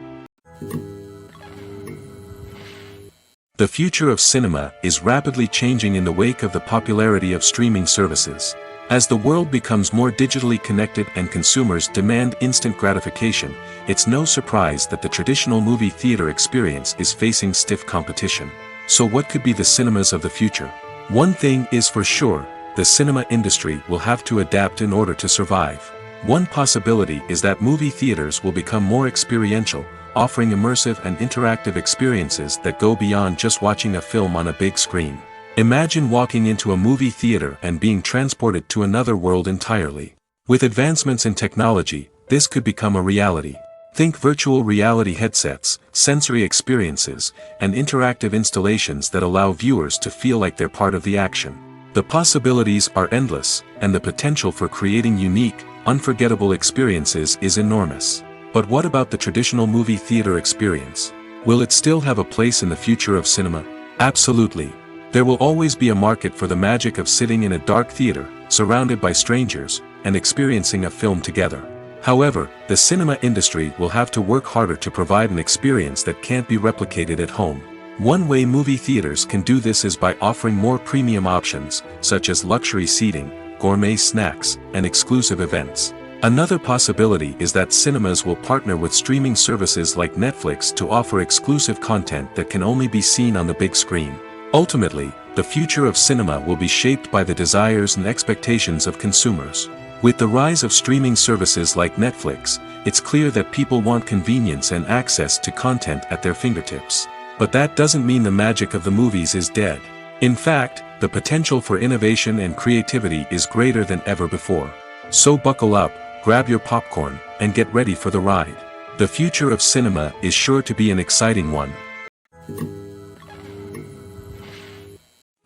The future of cinema is rapidly changing in the wake of the popularity of streaming services. As the world becomes more digitally connected and consumers demand instant gratification, it's no surprise that the traditional movie theater experience is facing stiff competition. So what could be the cinemas of the future? One thing is for sure, the cinema industry will have to adapt in order to survive. One possibility is that movie theaters will become more experiential, offering immersive and interactive experiences that go beyond just watching a film on a big screen. Imagine walking into a movie theater and being transported to another world entirely. With advancements in technology, this could become a reality. Think virtual reality headsets, sensory experiences, and interactive installations that allow viewers to feel like they're part of the action. The possibilities are endless, and the potential for creating unique, unforgettable experiences is enormous. But what about the traditional movie theater experience? Will it still have a place in the future of cinema? Absolutely. There will always be a market for the magic of sitting in a dark theater, surrounded by strangers, and experiencing a film together. However, the cinema industry will have to work harder to provide an experience that can't be replicated at home. One way movie theaters can do this is by offering more premium options, such as luxury seating, gourmet snacks, and exclusive events. Another possibility is that cinemas will partner with streaming services like Netflix to offer exclusive content that can only be seen on the big screen. Ultimately, the future of cinema will be shaped by the desires and expectations of consumers. With the rise of streaming services like Netflix, it's clear that people want convenience and access to content at their fingertips. But that doesn't mean the magic of the movies is dead. In fact, the potential for innovation and creativity is greater than ever before. So buckle up, grab your popcorn, and get ready for the ride. The future of cinema is sure to be an exciting one.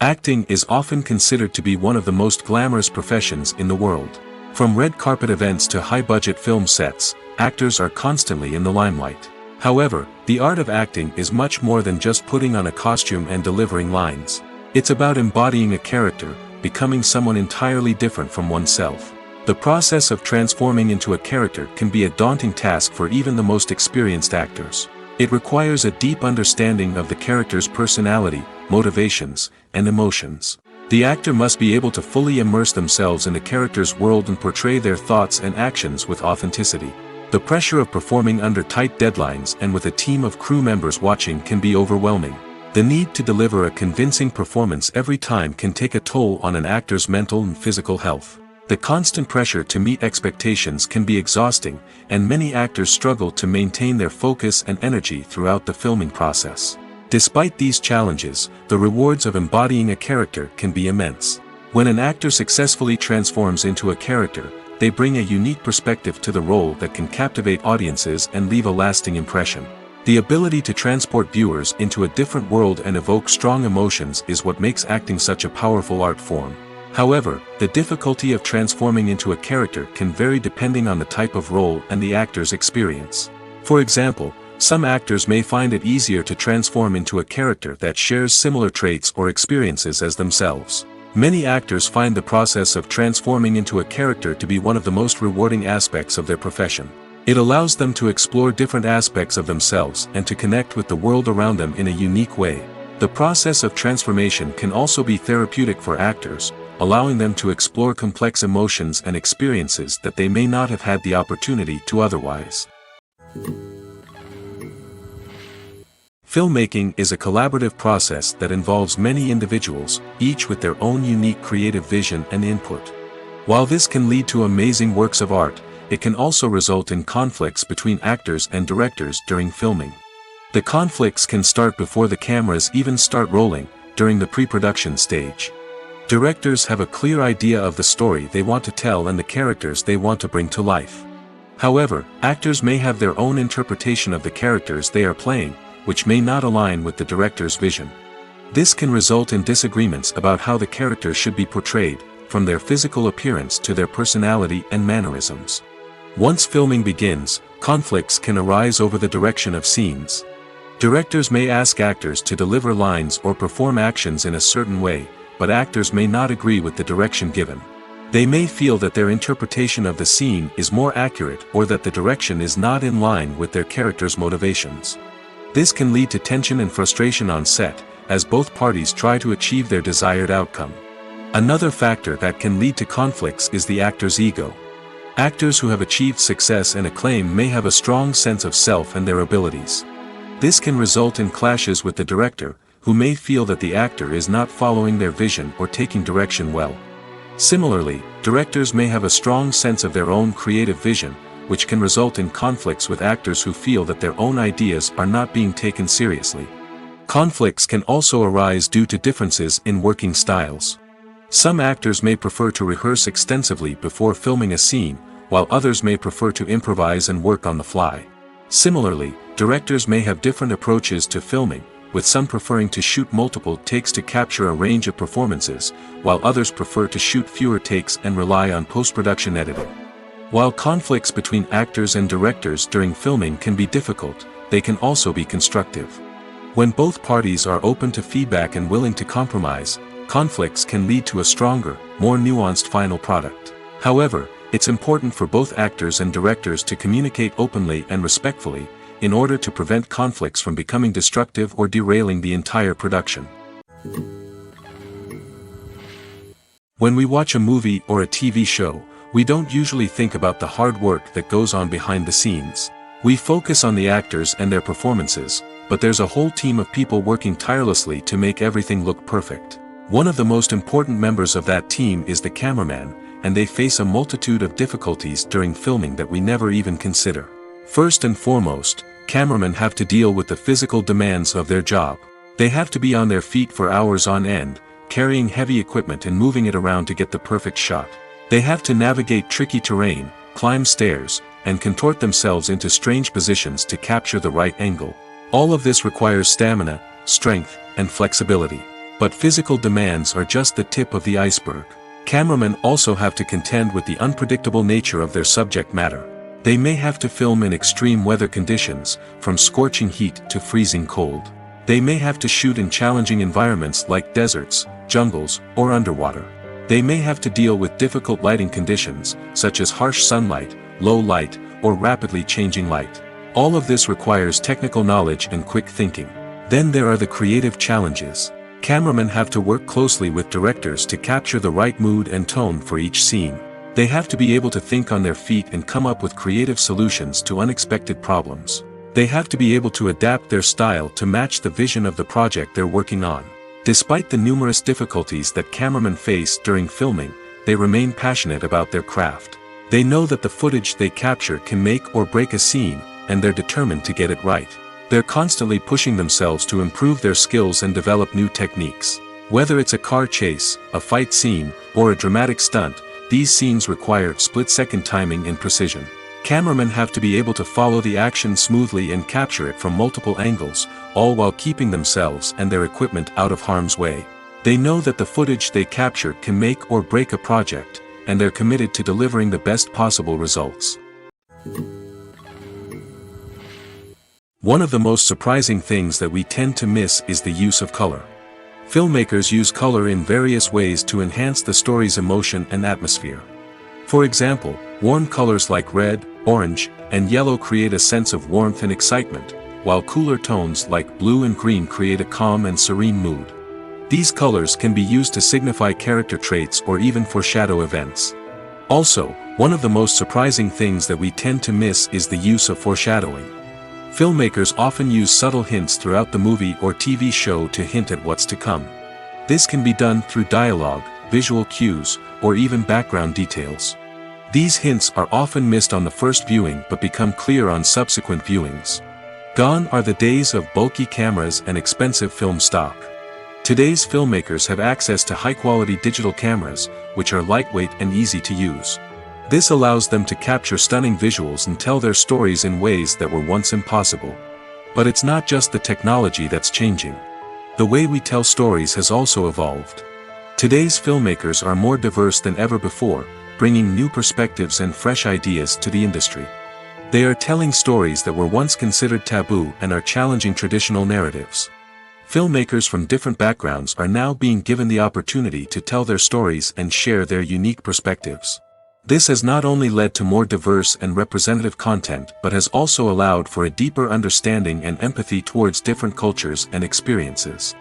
Acting is often considered to be one of the most glamorous professions in the world. From red carpet events to high-budget film sets, actors are constantly in the limelight. However, the art of acting is much more than just putting on a costume and delivering lines. It's about embodying a character, becoming someone entirely different from oneself. The process of transforming into a character can be a daunting task for even the most experienced actors. It requires a deep understanding of the character's personality, motivations, and emotions. The actor must be able to fully immerse themselves in the character's world and portray their thoughts and actions with authenticity. The pressure of performing under tight deadlines and with a team of crew members watching can be overwhelming. The need to deliver a convincing performance every time can take a toll on an actor's mental and physical health. The constant pressure to meet expectations can be exhausting, and many actors struggle to maintain their focus and energy throughout the filming process. Despite these challenges, the rewards of embodying a character can be immense. When an actor successfully transforms into a character, they bring a unique perspective to the role that can captivate audiences and leave a lasting impression. The ability to transport viewers into a different world and evoke strong emotions is what makes acting such a powerful art form. However, the difficulty of transforming into a character can vary depending on the type of role and the actor's experience. For example, some actors may find it easier to transform into a character that shares similar traits or experiences as themselves. Many actors find the process of transforming into a character to be one of the most rewarding aspects of their profession. It allows them to explore different aspects of themselves and to connect with the world around them in a unique way. The process of transformation can also be therapeutic for actors, allowing them to explore complex emotions and experiences that they may not have had the opportunity to otherwise. Filmmaking is a collaborative process that involves many individuals, each with their own unique creative vision and input. While this can lead to amazing works of art, it can also result in conflicts between actors and directors during filming. The conflicts can start before the cameras even start rolling, during the pre-production stage. Directors have a clear idea of the story they want to tell and the characters they want to bring to life. However, actors may have their own interpretation of the characters they are playing, which may not align with the director's vision. This can result in disagreements about how the character should be portrayed, from their physical appearance to their personality and mannerisms. Once filming begins, conflicts can arise over the direction of scenes. Directors may ask actors to deliver lines or perform actions in a certain way, but actors may not agree with the direction given. They may feel that their interpretation of the scene is more accurate or that the direction is not in line with their character's motivations. This can lead to tension and frustration on set, as both parties try to achieve their desired outcome. Another factor that can lead to conflicts is the actor's ego. Actors who have achieved success and acclaim may have a strong sense of self and their abilities. This can result in clashes with the director, who may feel that the actor is not following their vision or taking direction well. Similarly, directors may have a strong sense of their own creative vision, which can result in conflicts with actors who feel that their own ideas are not being taken seriously. Conflicts can also arise due to differences in working styles. Some actors may prefer to rehearse extensively before filming a scene, while others may prefer to improvise and work on the fly. Similarly, directors may have different approaches to filming, with some preferring to shoot multiple takes to capture a range of performances, while others prefer to shoot fewer takes and rely on post-production editing. While conflicts between actors and directors during filming can be difficult, they can also be constructive. When both parties are open to feedback and willing to compromise, conflicts can lead to a stronger, more nuanced final product. However, it's important for both actors and directors to communicate openly and respectfully, in order to prevent conflicts from becoming destructive or derailing the entire production. When we watch a movie or a TV show, we don't usually think about the hard work that goes on behind the scenes. We focus on the actors and their performances, but there's a whole team of people working tirelessly to make everything look perfect. One of the most important members of that team is the cameraman, and they face a multitude of difficulties during filming that we never even consider. First and foremost, cameramen have to deal with the physical demands of their job. They have to be on their feet for hours on end, carrying heavy equipment and moving it around to get the perfect shot. They have to navigate tricky terrain, climb stairs, and contort themselves into strange positions to capture the right angle. All of this requires stamina, strength, and flexibility. But physical demands are just the tip of the iceberg. Cameramen also have to contend with the unpredictable nature of their subject matter. They may have to film in extreme weather conditions, from scorching heat to freezing cold. They may have to shoot in challenging environments like deserts, jungles, or underwater. They may have to deal with difficult lighting conditions, such as harsh sunlight, low light, or rapidly changing light. All of this requires technical knowledge and quick thinking. Then there are the creative challenges. Cameramen have to work closely with directors to capture the right mood and tone for each scene. They have to be able to think on their feet and come up with creative solutions to unexpected problems. They have to be able to adapt their style to match the vision of the project they're working on. Despite the numerous difficulties that cameramen face during filming, they remain passionate about their craft. They know that the footage they capture can make or break a scene, and they're determined to get it right. They're constantly pushing themselves to improve their skills and develop new techniques. Whether it's a car chase, a fight scene, or a dramatic stunt, these scenes require split-second timing and precision. Cameramen have to be able to follow the action smoothly and capture it from multiple angles, all while keeping themselves and their equipment out of harm's way. They know that the footage they capture can make or break a project, and they're committed to delivering the best possible results. One of the most surprising things that we tend to miss is the use of color. Filmmakers use color in various ways to enhance the story's emotion and atmosphere. For example, warm colors like red, orange, and yellow create a sense of warmth and excitement, while cooler tones like blue and green create a calm and serene mood. These colors can be used to signify character traits or even foreshadow events. Also, one of the most surprising things that we tend to miss is the use of foreshadowing. Filmmakers often use subtle hints throughout the movie or TV show to hint at what's to come. This can be done through dialogue, visual cues, or even background details. These hints are often missed on the first viewing but become clear on subsequent viewings. Gone are the days of bulky cameras and expensive film stock. Today's filmmakers have access to high-quality digital cameras, which are lightweight and easy to use. This allows them to capture stunning visuals and tell their stories in ways that were once impossible. But it's not just the technology that's changing. The way we tell stories has also evolved. Today's filmmakers are more diverse than ever before, bringing new perspectives and fresh ideas to the industry. They are telling stories that were once considered taboo and are challenging traditional narratives. Filmmakers from different backgrounds are now being given the opportunity to tell their stories and share their unique perspectives. This has not only led to more diverse and representative content but has also allowed for a deeper understanding and empathy towards different cultures and experiences.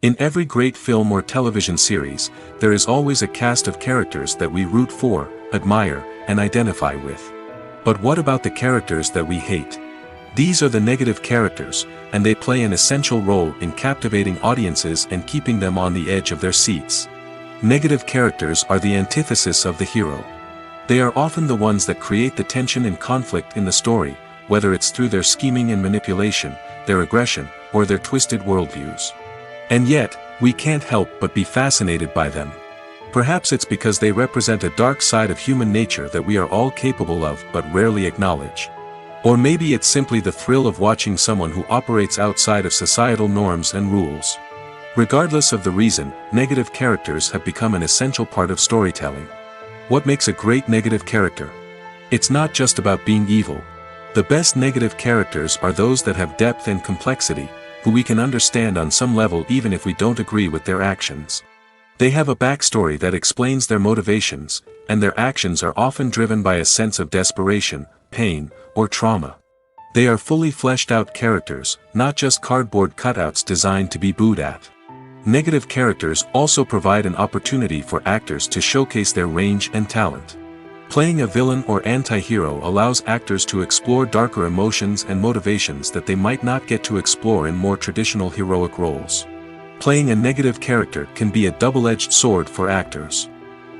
In every great film or television series, there is always a cast of characters that we root for, admire, and identify with. But what about the characters that we hate? These are the negative characters, and they play an essential role in captivating audiences and keeping them on the edge of their seats. Negative characters are the antithesis of the hero. They are often the ones that create the tension and conflict in the story, whether it's through their scheming and manipulation, their aggression, or their twisted worldviews. And yet, we can't help but be fascinated by them. Perhaps it's because they represent a dark side of human nature that we are all capable of but rarely acknowledge. Or maybe it's simply the thrill of watching someone who operates outside of societal norms and rules. Regardless of the reason, negative characters have become an essential part of storytelling. What makes a great negative character? It's not just about being evil. The best negative characters are those that have depth and complexity, who we can understand on some level even if we don't agree with their actions. They have a backstory that explains their motivations, and their actions are often driven by a sense of desperation, pain, or trauma. They are fully fleshed out characters, not just cardboard cutouts designed to be booed at. Negative characters also provide an opportunity for actors to showcase their range and talent. Playing a villain or anti-hero allows actors to explore darker emotions and motivations that they might not get to explore in more traditional heroic roles. Playing a negative character can be a double-edged sword for actors.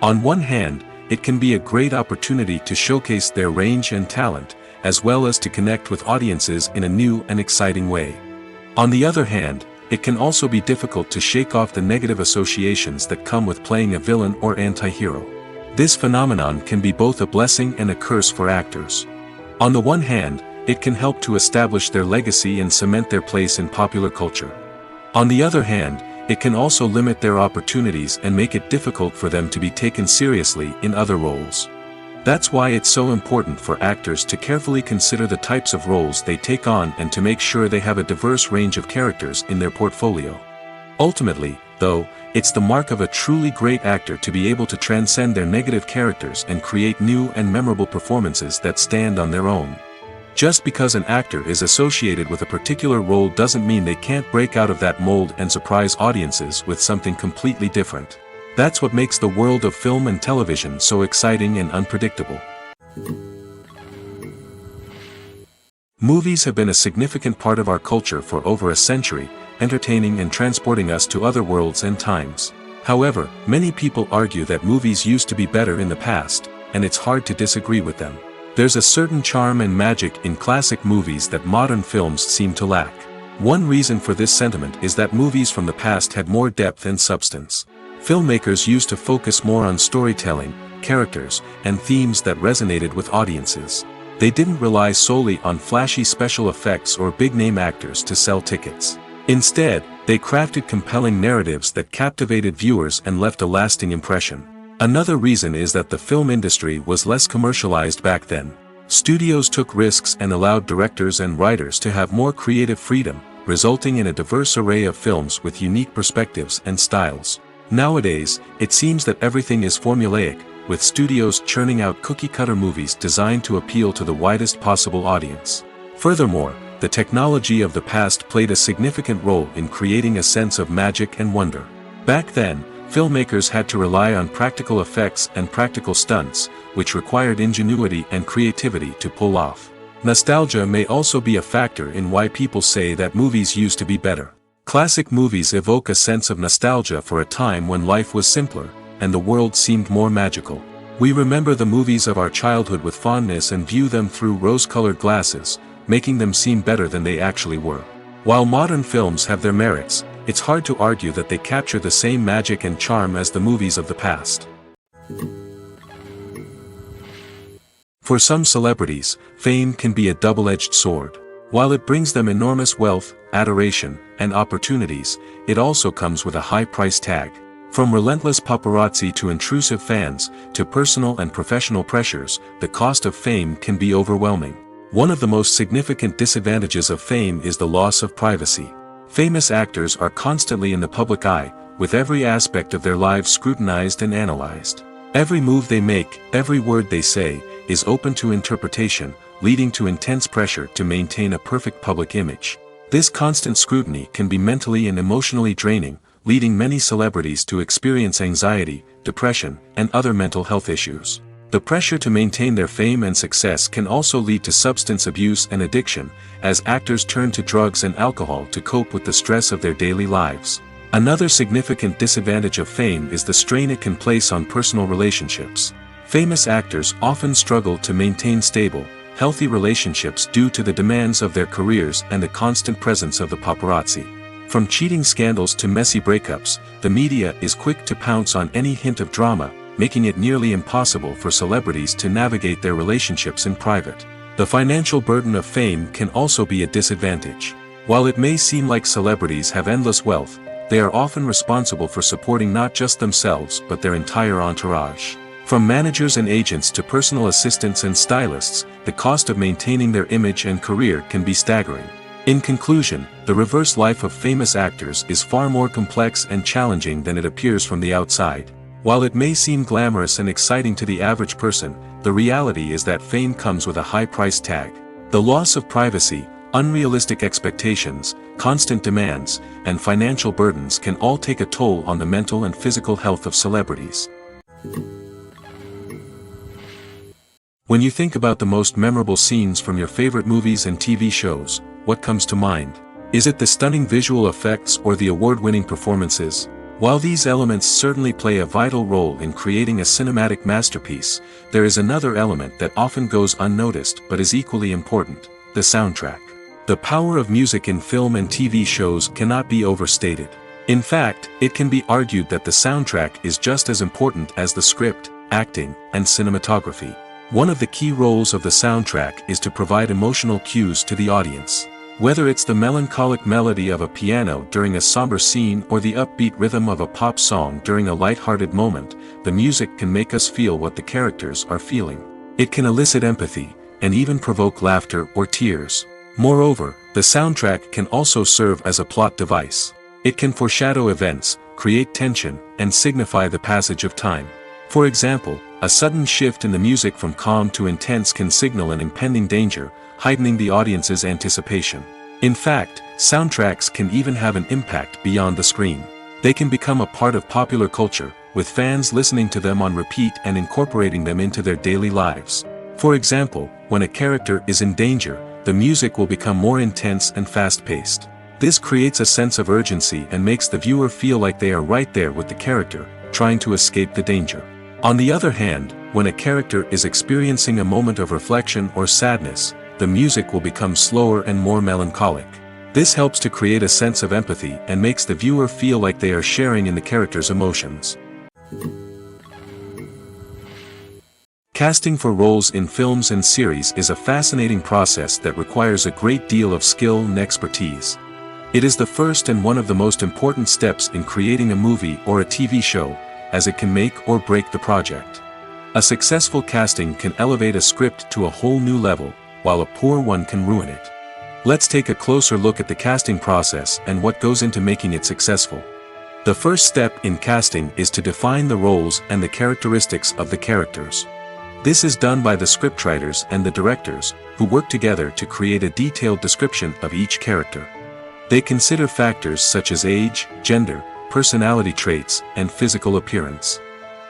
On one hand, it can be a great opportunity to showcase their range and talent, as well as to connect with audiences in a new and exciting way. On the other hand, it can also be difficult to shake off the negative associations that come with playing a villain or anti-hero. This phenomenon can be both a blessing and a curse for actors. On the one hand, it can help to establish their legacy and cement their place in popular culture. On the other hand, it can also limit their opportunities and make it difficult for them to be taken seriously in other roles. That's why it's so important for actors to carefully consider the types of roles they take on and to make sure they have a diverse range of characters in their portfolio. Ultimately, though, it's the mark of a truly great actor to be able to transcend their negative characters and create new and memorable performances that stand on their own. Just because an actor is associated with a particular role doesn't mean they can't break out of that mold and surprise audiences with something completely different. That's what makes the world of film and television so exciting and unpredictable. Movies have been a significant part of our culture for over a century, entertaining and transporting us to other worlds and times. However, many people argue that movies used to be better in the past, and it's hard to disagree with them. There's a certain charm and magic in classic movies that modern films seem to lack. One reason for this sentiment is that movies from the past had more depth and substance. Filmmakers used to focus more on storytelling, characters, and themes that resonated with audiences. They didn't rely solely on flashy special effects or big-name actors to sell tickets. Instead, they crafted compelling narratives that captivated viewers and left a lasting impression. Another reason is that the film industry was less commercialized back then. Studios took risks and allowed directors and writers to have more creative freedom, resulting in a diverse array of films with unique perspectives and styles. Nowadays, it seems that everything is formulaic, with studios churning out cookie-cutter movies designed to appeal to the widest possible audience. Furthermore, the technology of the past played a significant role in creating a sense of magic and wonder. Back then, filmmakers had to rely on practical effects and practical stunts, which required ingenuity and creativity to pull off. Nostalgia may also be a factor in why people say that movies used to be better. Classic movies evoke a sense of nostalgia for a time when life was simpler, and the world seemed more magical. We remember the movies of our childhood with fondness and view them through rose-colored glasses, making them seem better than they actually were. While modern films have their merits, it's hard to argue that they capture the same magic and charm as the movies of the past. For some celebrities, fame can be a double-edged sword. While it brings them enormous wealth, adoration, and opportunities, it also comes with a high price tag. From relentless paparazzi to intrusive fans, to personal and professional pressures, the cost of fame can be overwhelming. One of the most significant disadvantages of fame is the loss of privacy. Famous actors are constantly in the public eye, with every aspect of their lives scrutinized and analyzed. Every move they make, every word they say, is open to interpretation, leading to intense pressure to maintain a perfect public image. This constant scrutiny can be mentally and emotionally draining, leading many celebrities to experience anxiety, depression, and other mental health issues. The pressure to maintain their fame and success can also lead to substance abuse and addiction, as actors turn to drugs and alcohol to cope with the stress of their daily lives. Another significant disadvantage of fame is the strain it can place on personal relationships. Famous actors often struggle to maintain stable, healthy relationships due to the demands of their careers and the constant presence of the paparazzi. From cheating scandals to messy breakups, the media is quick to pounce on any hint of drama, making it nearly impossible for celebrities to navigate their relationships in private. The financial burden of fame can also be a disadvantage. While it may seem like celebrities have endless wealth, they are often responsible for supporting not just themselves but their entire entourage. From managers and agents to personal assistants and stylists, the cost of maintaining their image and career can be staggering. In conclusion, the reverse life of famous actors is far more complex and challenging than it appears from the outside. While it may seem glamorous and exciting to the average person, the reality is that fame comes with a high price tag. The loss of privacy, unrealistic expectations, constant demands, and financial burdens can all take a toll on the mental and physical health of celebrities. When you think about the most memorable scenes from your favorite movies and TV shows, what comes to mind? Is it the stunning visual effects or the award-winning performances? While these elements certainly play a vital role in creating a cinematic masterpiece, there is another element that often goes unnoticed but is equally important: the soundtrack. The power of music in film and TV shows cannot be overstated. In fact, it can be argued that the soundtrack is just as important as the script, acting, and cinematography. One of the key roles of the soundtrack is to provide emotional cues to the audience. Whether it's the melancholic melody of a piano during a somber scene or the upbeat rhythm of a pop song during a light-hearted moment, the music can make us feel what the characters are feeling. It can elicit empathy, and even provoke laughter or tears. Moreover, the soundtrack can also serve as a plot device. It can foreshadow events, create tension, and signify the passage of time. For example, a sudden shift in the music from calm to intense can signal an impending danger, heightening the audience's anticipation. In fact, soundtracks can even have an impact beyond the screen. They can become a part of popular culture, with fans listening to them on repeat and incorporating them into their daily lives. For example, when a character is in danger, the music will become more intense and fast-paced. This creates a sense of urgency and makes the viewer feel like they are right there with the character, trying to escape the danger. On the other hand, when a character is experiencing a moment of reflection or sadness, the music will become slower and more melancholic. This helps to create a sense of empathy and makes the viewer feel like they are sharing in the character's emotions. Casting for roles in films and series is a fascinating process that requires a great deal of skill and expertise. It is the first and one of the most important steps in creating a movie or a TV show, as it can make or break the project. A successful casting can elevate a script to a whole new level, while a poor one can ruin it. Let's take a closer look at the casting process and what goes into making it successful. The first step in casting is to define the roles and the characteristics of the characters. This is done by the scriptwriters and the directors, who work together to create a detailed description of each character. They consider factors such as age, gender, personality traits, and physical appearance.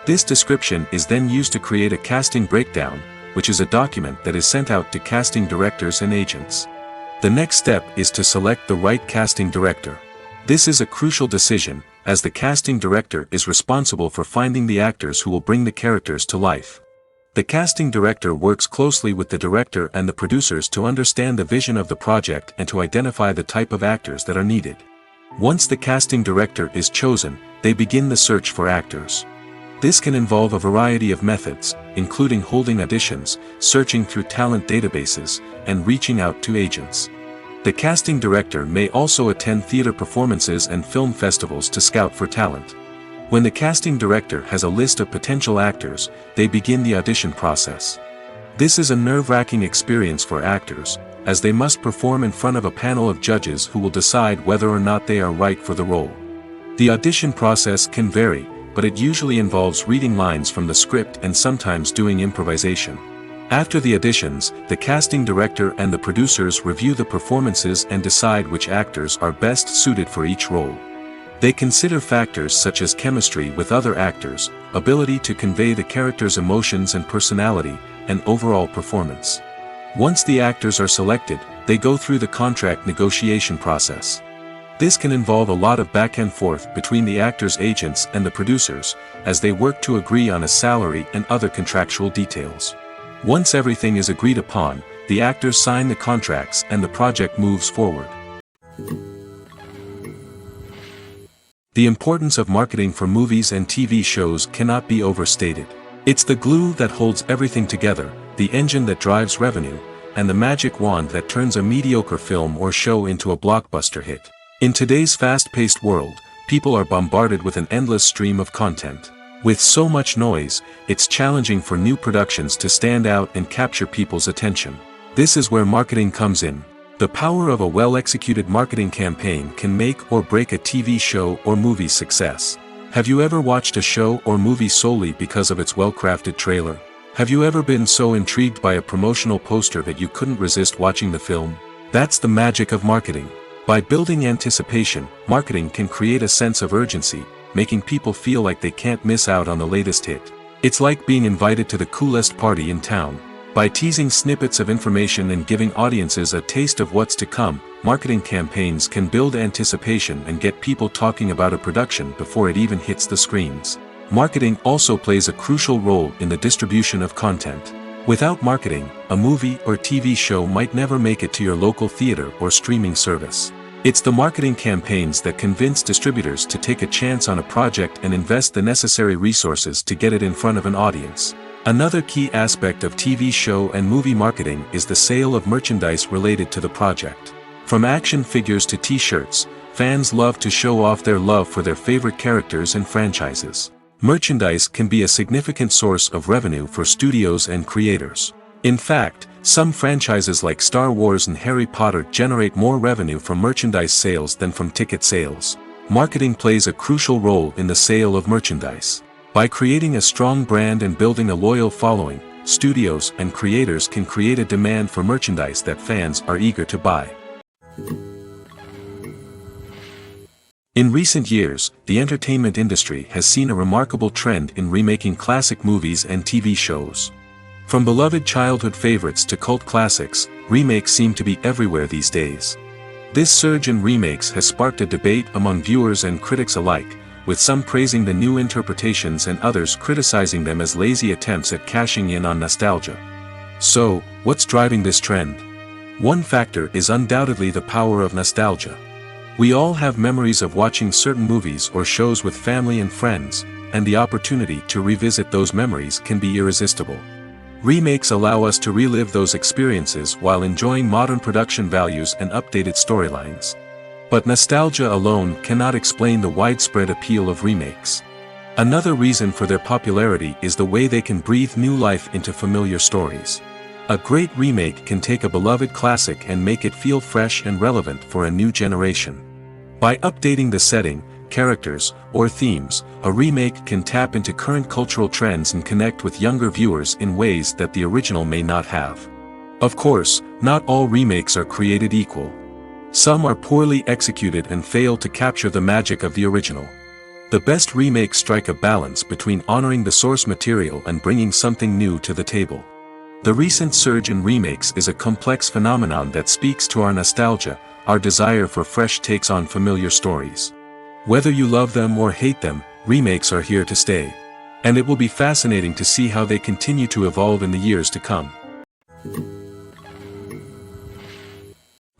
This description is then used to create a casting breakdown, which is a document that is sent out to casting directors and agents. The next step is to select the right casting director. This is a crucial decision, as the casting director is responsible for finding the actors who will bring the characters to life. The casting director works closely with the director and the producers to understand the vision of the project and to identify the type of actors that are needed. Once the casting director is chosen, they begin the search for actors. This can involve a variety of methods, including holding auditions, searching through talent databases, and reaching out to agents. The casting director may also attend theater performances and film festivals to scout for talent. When the casting director has a list of potential actors, they begin the audition process. This is a nerve-wracking experience for actors, as they must perform in front of a panel of judges who will decide whether or not they are right for the role. The audition process can vary, but it usually involves reading lines from the script and sometimes doing improvisation. After the auditions, the casting director and the producers review the performances and decide which actors are best suited for each role. They consider factors such as chemistry with other actors, ability to convey the character's emotions and personality, and overall performance. Once the actors are selected, they go through the contract negotiation process. This can involve a lot of back and forth between the actors' agents and the producers, as they work to agree on a salary and other contractual details. Once everything is agreed upon, the actors sign the contracts and the project moves forward. The importance of marketing for movies and TV shows cannot be overstated. It's the glue that holds everything together, the engine that drives revenue, and the magic wand that turns a mediocre film or show into a blockbuster hit. In today's fast-paced world, people are bombarded with an endless stream of content. With so much noise, it's challenging for new productions to stand out and capture people's attention. This is where marketing comes in. The power of a well-executed marketing campaign can make or break a TV show or movie's success. Have you ever watched a show or movie solely because of its well-crafted trailer? Have you ever been so intrigued by a promotional poster that you couldn't resist watching the film? That's the magic of marketing. By building anticipation, marketing can create a sense of urgency, making people feel like they can't miss out on the latest hit. It's like being invited to the coolest party in town. By teasing snippets of information and giving audiences a taste of what's to come, marketing campaigns can build anticipation and get people talking about a production before it even hits the screens. Marketing also plays a crucial role in the distribution of content. Without marketing, a movie or TV show might never make it to your local theater or streaming service. It's the marketing campaigns that convince distributors to take a chance on a project and invest the necessary resources to get it in front of an audience. Another key aspect of TV show and movie marketing is the sale of merchandise related to the project. From action figures to t-shirts, fans love to show off their love for their favorite characters and franchises. Merchandise can be a significant source of revenue for studios and creators. In fact, some franchises like Star Wars and Harry Potter generate more revenue from merchandise sales than from ticket sales. Marketing plays a crucial role in the sale of merchandise. By creating a strong brand and building a loyal following, studios and creators can create a demand for merchandise that fans are eager to buy. In recent years, the entertainment industry has seen a remarkable trend in remaking classic movies and TV shows. From beloved childhood favorites to cult classics, remakes seem to be everywhere these days. This surge in remakes has sparked a debate among viewers and critics alike, with some praising the new interpretations and others criticizing them as lazy attempts at cashing in on nostalgia. So, what's driving this trend? One factor is undoubtedly the power of nostalgia. We all have memories of watching certain movies or shows with family and friends, and the opportunity to revisit those memories can be irresistible. Remakes allow us to relive those experiences while enjoying modern production values and updated storylines. But nostalgia alone cannot explain the widespread appeal of remakes. Another reason for their popularity is the way they can breathe new life into familiar stories. A great remake can take a beloved classic and make it feel fresh and relevant for a new generation. By updating the setting, characters, or themes, a remake can tap into current cultural trends and connect with younger viewers in ways that the original may not have. Of course, not all remakes are created equal. Some are poorly executed and fail to capture the magic of the original. The best remakes strike a balance between honoring the source material and bringing something new to the table. The recent surge in remakes is a complex phenomenon that speaks to our nostalgia, our desire for fresh takes on familiar stories. Whether you love them or hate them, remakes are here to stay. And it will be fascinating to see how they continue to evolve in the years to come.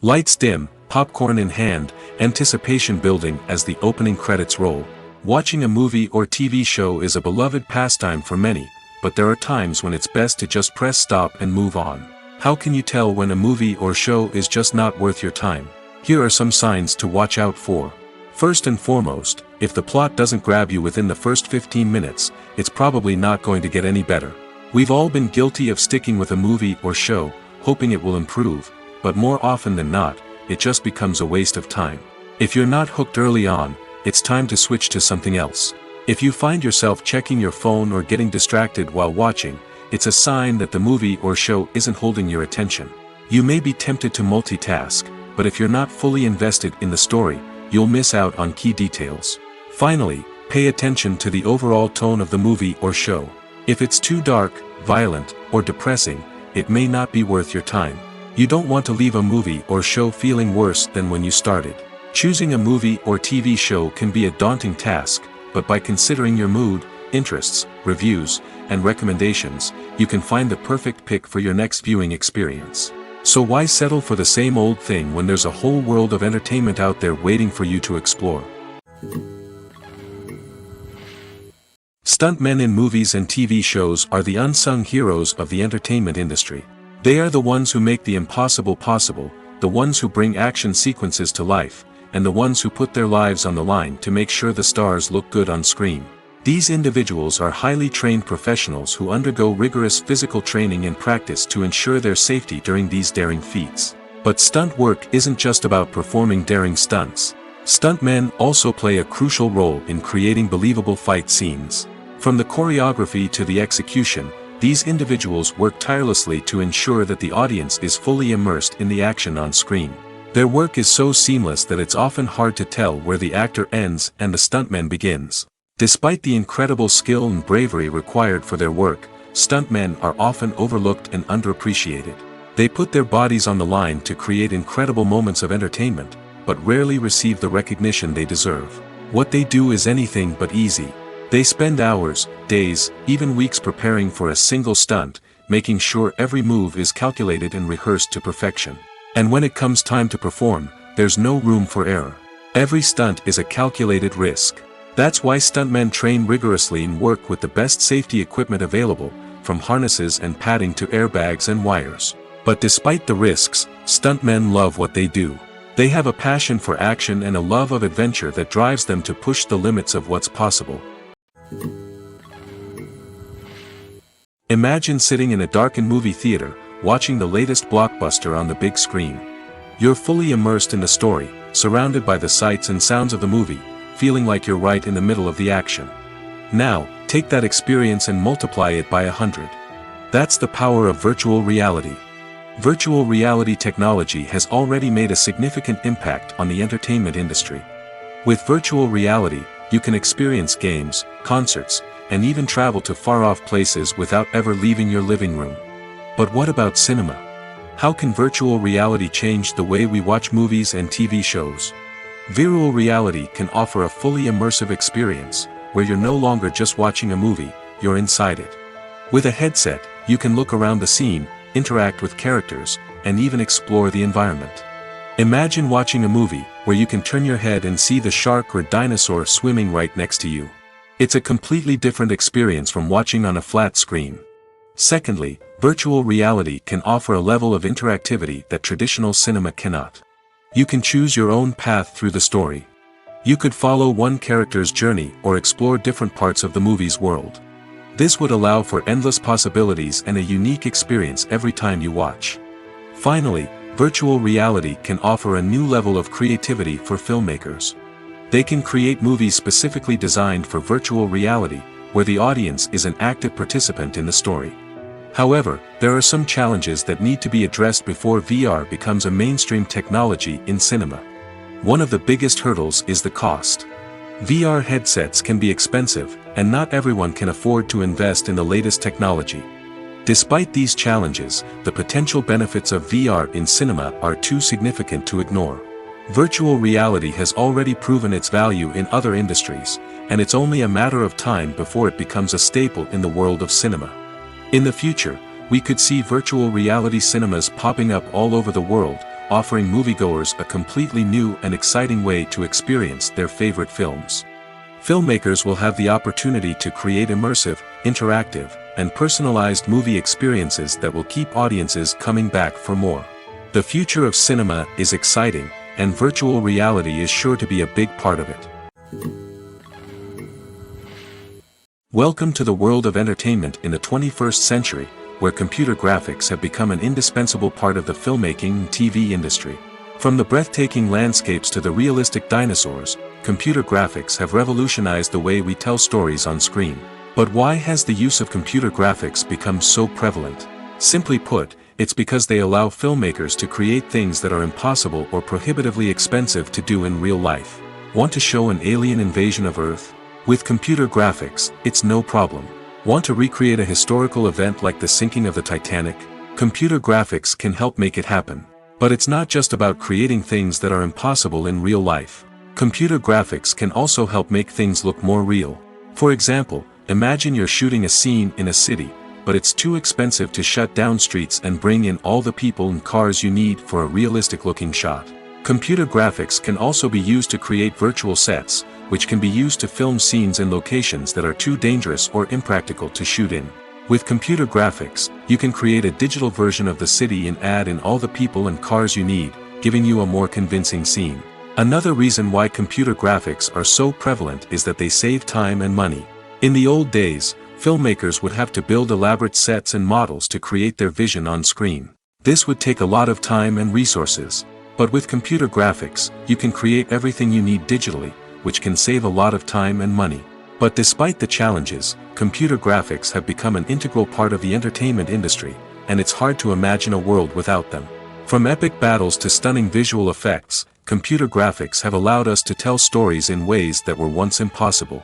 Lights dim, popcorn in hand, anticipation building as the opening credits roll. Watching a movie or TV show is a beloved pastime for many, but there are times when it's best to just press stop and move on. How can you tell when a movie or show is just not worth your time? Here are some signs to watch out for. First and foremost, if the plot doesn't grab you within the first 15 minutes, it's probably not going to get any better. We've all been guilty of sticking with a movie or show, hoping it will improve, but more often than not, it just becomes a waste of time. If you're not hooked early on, it's time to switch to something else. If you find yourself checking your phone or getting distracted while watching, it's a sign that the movie or show isn't holding your attention. You may be tempted to multitask, but if you're not fully invested in the story, you'll miss out on key details. Finally, pay attention to the overall tone of the movie or show. If it's too dark, violent, or depressing, it may not be worth your time. You don't want to leave a movie or show feeling worse than when you started. Choosing a movie or TV show can be a daunting task, but by considering your mood, interests, reviews, and recommendations, you can find the perfect pick for your next viewing experience. So why settle for the same old thing when there's a whole world of entertainment out there waiting for you to explore? Stuntmen in movies and TV shows are the unsung heroes of the entertainment industry. They are the ones who make the impossible possible, the ones who bring action sequences to life, and the ones who put their lives on the line to make sure the stars look good on screen. These individuals are highly trained professionals who undergo rigorous physical training and practice to ensure their safety during these daring feats. But stunt work isn't just about performing daring stunts. Stuntmen also play a crucial role in creating believable fight scenes. From the choreography to the execution, these individuals work tirelessly to ensure that the audience is fully immersed in the action on screen. Their work is so seamless that it's often hard to tell where the actor ends and the stuntman begins. Despite the incredible skill and bravery required for their work, stuntmen are often overlooked and underappreciated. They put their bodies on the line to create incredible moments of entertainment, but rarely receive the recognition they deserve. What they do is anything but easy. They spend hours, days, even weeks preparing for a single stunt, making sure every move is calculated and rehearsed to perfection. And when it comes time to perform, there's no room for error. Every stunt is a calculated risk. That's why stuntmen train rigorously and work with the best safety equipment available, from harnesses and padding to airbags and wires. But despite the risks, stuntmen love what they do. They have a passion for action and a love of adventure that drives them to push the limits of what's possible. Imagine sitting in a darkened movie theater, watching the latest blockbuster on the big screen. You're fully immersed in the story, surrounded by the sights and sounds of the movie, feeling like you're right in the middle of the action. Now, take that experience and multiply it by 100. That's the power of virtual reality. Virtual reality technology has already made a significant impact on the entertainment industry. With virtual reality, you can experience games, concerts, and even travel to far-off places without ever leaving your living room. But what about cinema? How can virtual reality change the way we watch movies and TV shows? Virtual reality can offer a fully immersive experience, where you're no longer just watching a movie, you're inside it. With a headset, you can look around the scene, interact with characters, and even explore the environment. Imagine watching a movie where you can turn your head and see the shark or dinosaur swimming right next to you. It's a completely different experience from watching on a flat screen. Secondly, virtual reality can offer a level of interactivity that traditional cinema cannot. You can choose your own path through the story. You could follow one character's journey or explore different parts of the movie's world. This would allow for endless possibilities and a unique experience every time you watch. Finally, virtual reality can offer a new level of creativity for filmmakers. They can create movies specifically designed for virtual reality, where the audience is an active participant in the story. However, there are some challenges that need to be addressed before VR becomes a mainstream technology in cinema. One of the biggest hurdles is the cost. VR headsets can be expensive, and not everyone can afford to invest in the latest technology. Despite these challenges, the potential benefits of VR in cinema are too significant to ignore. Virtual reality has already proven its value in other industries, and it's only a matter of time before it becomes a staple in the world of cinema. In the future, we could see virtual reality cinemas popping up all over the world, offering moviegoers a completely new and exciting way to experience their favorite films. Filmmakers will have the opportunity to create immersive, interactive, and personalized movie experiences that will keep audiences coming back for more. The future of cinema is exciting, and virtual reality is sure to be a big part of it. Welcome to the world of entertainment in the 21st century, where computer graphics have become an indispensable part of the filmmaking and TV industry. From the breathtaking landscapes to the realistic dinosaurs, computer graphics have revolutionized the way we tell stories on screen. But why has the use of computer graphics become so prevalent? Simply put, it's because they allow filmmakers to create things that are impossible or prohibitively expensive to do in real life. Want to show an alien invasion of Earth? With computer graphics, it's no problem. Want to recreate a historical event like the sinking of the Titanic? Computer graphics can help make it happen. But it's not just about creating things that are impossible in real life. Computer graphics can also help make things look more real. For example, imagine you're shooting a scene in a city, but it's too expensive to shut down streets and bring in all the people and cars you need for a realistic-looking shot. Computer graphics can also be used to create virtual sets, which can be used to film scenes in locations that are too dangerous or impractical to shoot in. With computer graphics, you can create a digital version of the city and add in all the people and cars you need, giving you a more convincing scene. Another reason why computer graphics are so prevalent is that they save time and money. In the old days, filmmakers would have to build elaborate sets and models to create their vision on screen. This would take a lot of time and resources. But with computer graphics, you can create everything you need digitally, which can save a lot of time and money. But despite the challenges, computer graphics have become an integral part of the entertainment industry, and it's hard to imagine a world without them. From epic battles to stunning visual effects, computer graphics have allowed us to tell stories in ways that were once impossible.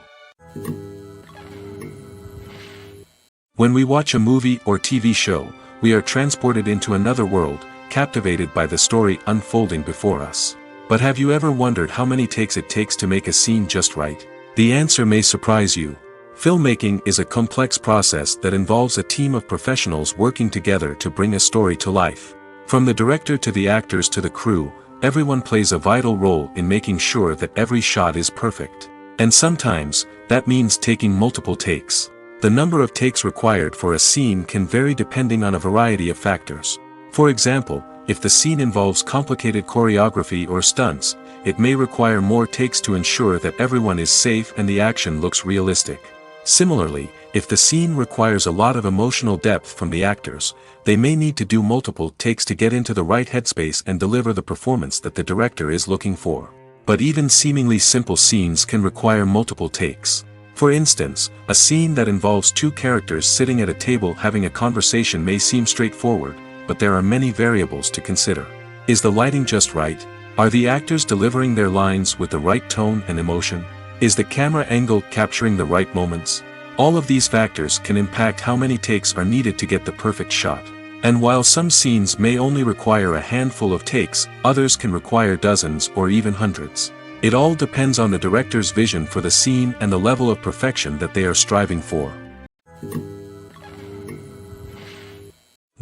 When we watch a movie or TV show, we are transported into another world, captivated by the story unfolding before us. But have you ever wondered how many takes it takes to make a scene just right? The answer may surprise you. Filmmaking is a complex process that involves a team of professionals working together to bring a story to life. From the director to the actors to the crew, everyone plays a vital role in making sure that every shot is perfect. And sometimes, that means taking multiple takes. The number of takes required for a scene can vary depending on a variety of factors. For example, if the scene involves complicated choreography or stunts, it may require more takes to ensure that everyone is safe and the action looks realistic. Similarly, if the scene requires a lot of emotional depth from the actors, they may need to do multiple takes to get into the right headspace and deliver the performance that the director is looking for. But even seemingly simple scenes can require multiple takes. For instance, a scene that involves two characters sitting at a table having a conversation may seem straightforward, but there are many variables to consider. Is the lighting just right? Are the actors delivering their lines with the right tone and emotion? Is the camera angle capturing the right moments? All of these factors can impact how many takes are needed to get the perfect shot. And while some scenes may only require a handful of takes, others can require dozens or even hundreds. It all depends on the director's vision for the scene and the level of perfection that they are striving for.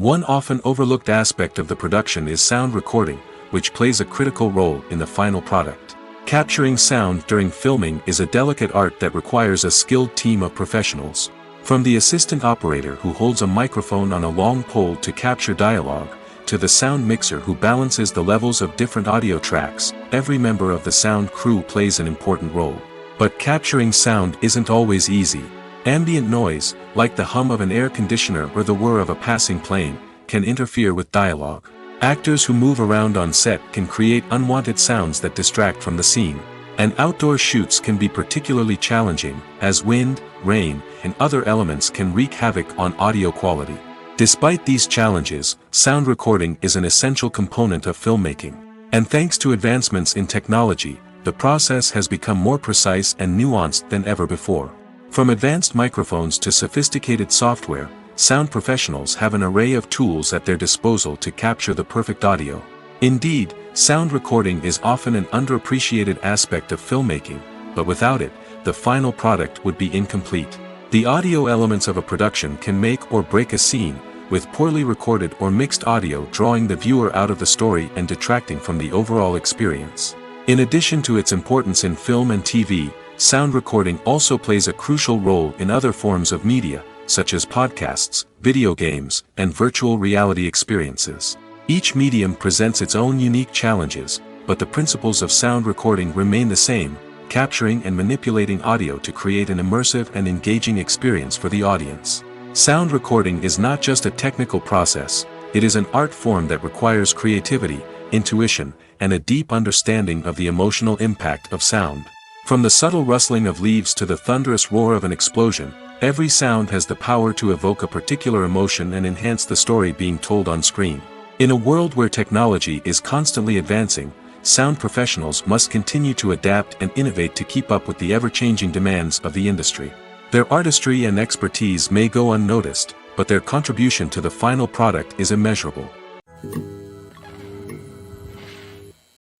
One often overlooked aspect of the production is sound recording, which plays a critical role in the final product. Capturing sound during filming is a delicate art that requires a skilled team of professionals. From the assistant operator who holds a microphone on a long pole to capture dialogue, to the sound mixer who balances the levels of different audio tracks, every member of the sound crew plays an important role. But capturing sound isn't always easy. Ambient noise, like the hum of an air conditioner or the whir of a passing plane, can interfere with dialogue. Actors who move around on set can create unwanted sounds that distract from the scene. And outdoor shoots can be particularly challenging, as wind, rain, and other elements can wreak havoc on audio quality. Despite these challenges, sound recording is an essential component of filmmaking. And thanks to advancements in technology, the process has become more precise and nuanced than ever before. From advanced microphones to sophisticated software, sound professionals have an array of tools at their disposal to capture the perfect audio. Indeed, sound recording is often an underappreciated aspect of filmmaking, but without it, the final product would be incomplete. The audio elements of a production can make or break a scene, with poorly recorded or mixed audio drawing the viewer out of the story and detracting from the overall experience. In addition to its importance in film and TV, sound recording also plays a crucial role in other forms of media, such as podcasts, video games, and virtual reality experiences. Each medium presents its own unique challenges, but the principles of sound recording remain the same, capturing and manipulating audio to create an immersive and engaging experience for the audience. Sound recording is not just a technical process, it is an art form that requires creativity, intuition, and a deep understanding of the emotional impact of sound. From the subtle rustling of leaves to the thunderous roar of an explosion, every sound has the power to evoke a particular emotion and enhance the story being told on screen. In a world where technology is constantly advancing, sound professionals must continue to adapt and innovate to keep up with the ever-changing demands of the industry. Their artistry and expertise may go unnoticed, but their contribution to the final product is immeasurable.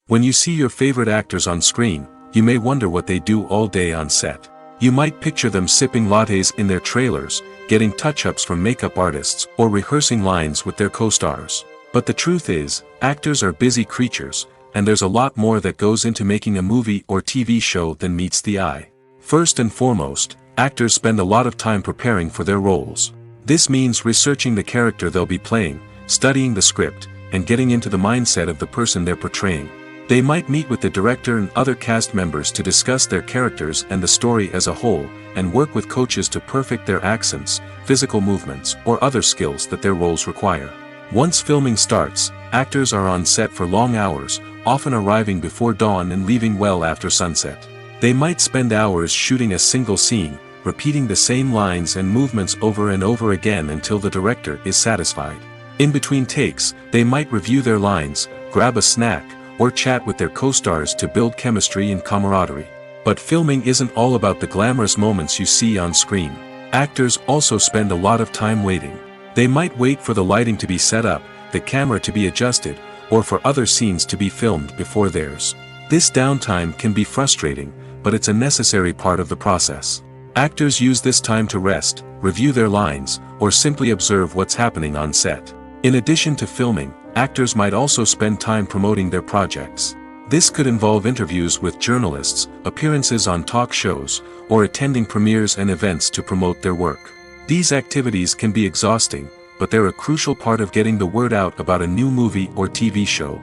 When you see your favorite actors on screen, you may wonder what they do all day on set. You might picture them sipping lattes in their trailers, getting touch-ups from makeup artists, or rehearsing lines with their co-stars. But the truth is, actors are busy creatures, and there's a lot more that goes into making a movie or TV show than meets the eye. First and foremost, actors spend a lot of time preparing for their roles. This means researching the character they'll be playing, studying the script, and getting into the mindset of the person they're portraying. They might meet with the director and other cast members to discuss their characters and the story as a whole, and work with coaches to perfect their accents, physical movements, or other skills that their roles require. Once filming starts, actors are on set for long hours, often arriving before dawn and leaving well after sunset. They might spend hours shooting a single scene, repeating the same lines and movements over and over again until the director is satisfied. In between takes, they might review their lines, grab a snack, or chat with their co-stars to build chemistry and camaraderie. But filming isn't all about the glamorous moments you see on screen. Actors also spend a lot of time waiting. They might wait for the lighting to be set up, the camera to be adjusted, or for other scenes to be filmed before theirs. This downtime can be frustrating, but it's a necessary part of the process. Actors use this time to rest, review their lines, or simply observe what's happening on set. In addition to filming, actors might also spend time promoting their projects. This could involve interviews with journalists, appearances on talk shows, or attending premieres and events to promote their work. These activities can be exhausting, but they're a crucial part of getting the word out about a new movie or TV show.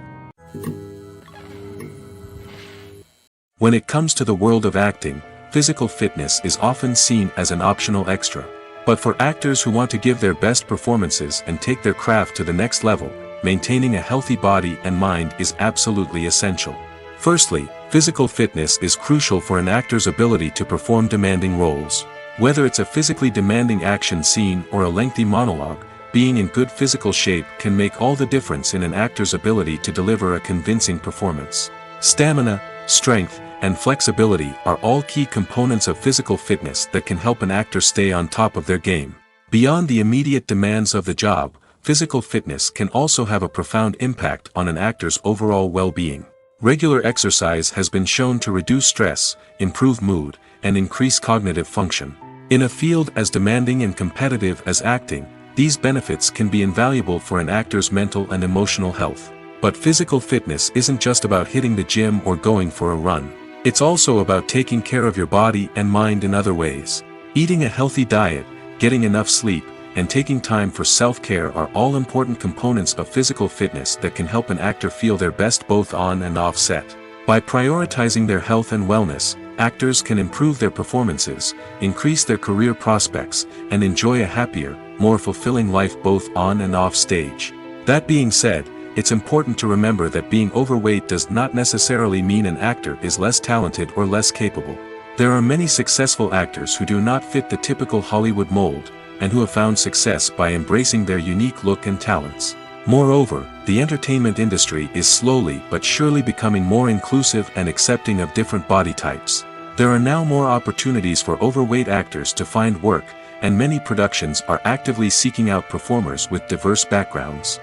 When it comes to the world of acting, physical fitness is often seen as an optional extra. But for actors who want to give their best performances and take their craft to the next level, maintaining a healthy body and mind is absolutely essential. Firstly, physical fitness is crucial for an actor's ability to perform demanding roles. Whether it's a physically demanding action scene or a lengthy monologue, being in good physical shape can make all the difference in an actor's ability to deliver a convincing performance. Stamina, strength, and flexibility are all key components of physical fitness that can help an actor stay on top of their game. Beyond the immediate demands of the job, physical fitness can also have a profound impact on an actor's overall well-being. Regular exercise has been shown to reduce stress, improve mood, and increase cognitive function. In a field as demanding and competitive as acting, These benefits can be invaluable for an actor's mental and emotional health. But physical fitness isn't just about hitting the gym or going for a run. It's also about taking care of your body and mind in other ways. Eating a healthy diet, getting enough sleep, and taking time for self-care are all important components of physical fitness that can help an actor feel their best both on and off set. By prioritizing their health and wellness, actors can improve their performances, increase their career prospects, and enjoy a happier, more fulfilling life both on and off stage. That being said, it's important to remember that being overweight does not necessarily mean an actor is less talented or less capable. There are many successful actors who do not fit the typical Hollywood mold, and who have found success by embracing their unique look and talents. Moreover, the entertainment industry is slowly but surely becoming more inclusive and accepting of different body types. There are now more opportunities for overweight actors to find work, and many productions are actively seeking out performers with diverse backgrounds.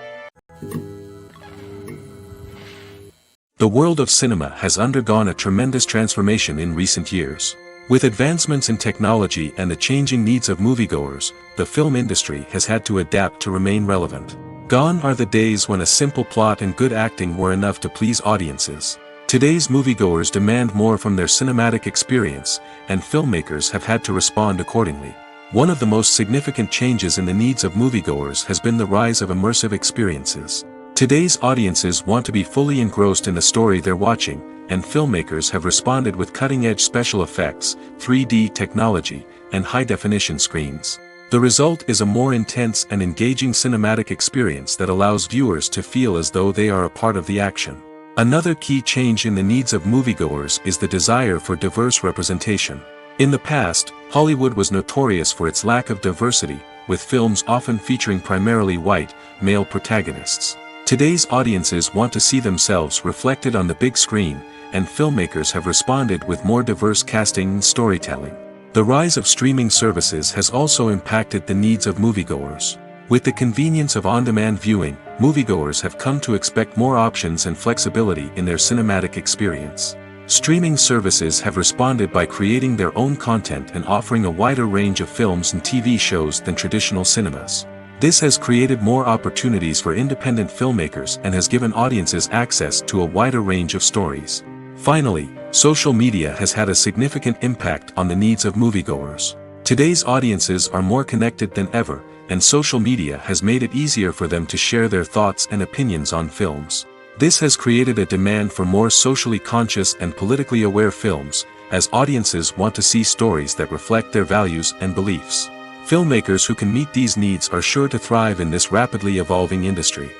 The world of cinema has undergone a tremendous transformation in recent years. With advancements in technology and the changing needs of moviegoers, the film industry has had to adapt to remain relevant. Gone are the days when a simple plot and good acting were enough to please audiences. Today's moviegoers demand more from their cinematic experience, and filmmakers have had to respond accordingly. One of the most significant changes in the needs of moviegoers has been the rise of immersive experiences. Today's audiences want to be fully engrossed in the story they're watching, and filmmakers have responded with cutting-edge special effects, 3D technology, and high-definition screens. The result is a more intense and engaging cinematic experience that allows viewers to feel as though they are a part of the action. Another key change in the needs of moviegoers is the desire for diverse representation. In the past, Hollywood was notorious for its lack of diversity, with films often featuring primarily white, male protagonists. Today's audiences want to see themselves reflected on the big screen, and filmmakers have responded with more diverse casting and storytelling. The rise of streaming services has also impacted the needs of moviegoers. With the convenience of on-demand viewing, moviegoers have come to expect more options and flexibility in their cinematic experience. Streaming services have responded by creating their own content and offering a wider range of films and TV shows than traditional cinemas. This has created more opportunities for independent filmmakers and has given audiences access to a wider range of stories. Finally, social media has had a significant impact on the needs of moviegoers. Today's audiences are more connected than ever, and social media has made it easier for them to share their thoughts and opinions on films. This has created a demand for more socially conscious and politically aware films, as audiences want to see stories that reflect their values and beliefs. Filmmakers who can meet these needs are sure to thrive in this rapidly evolving industry.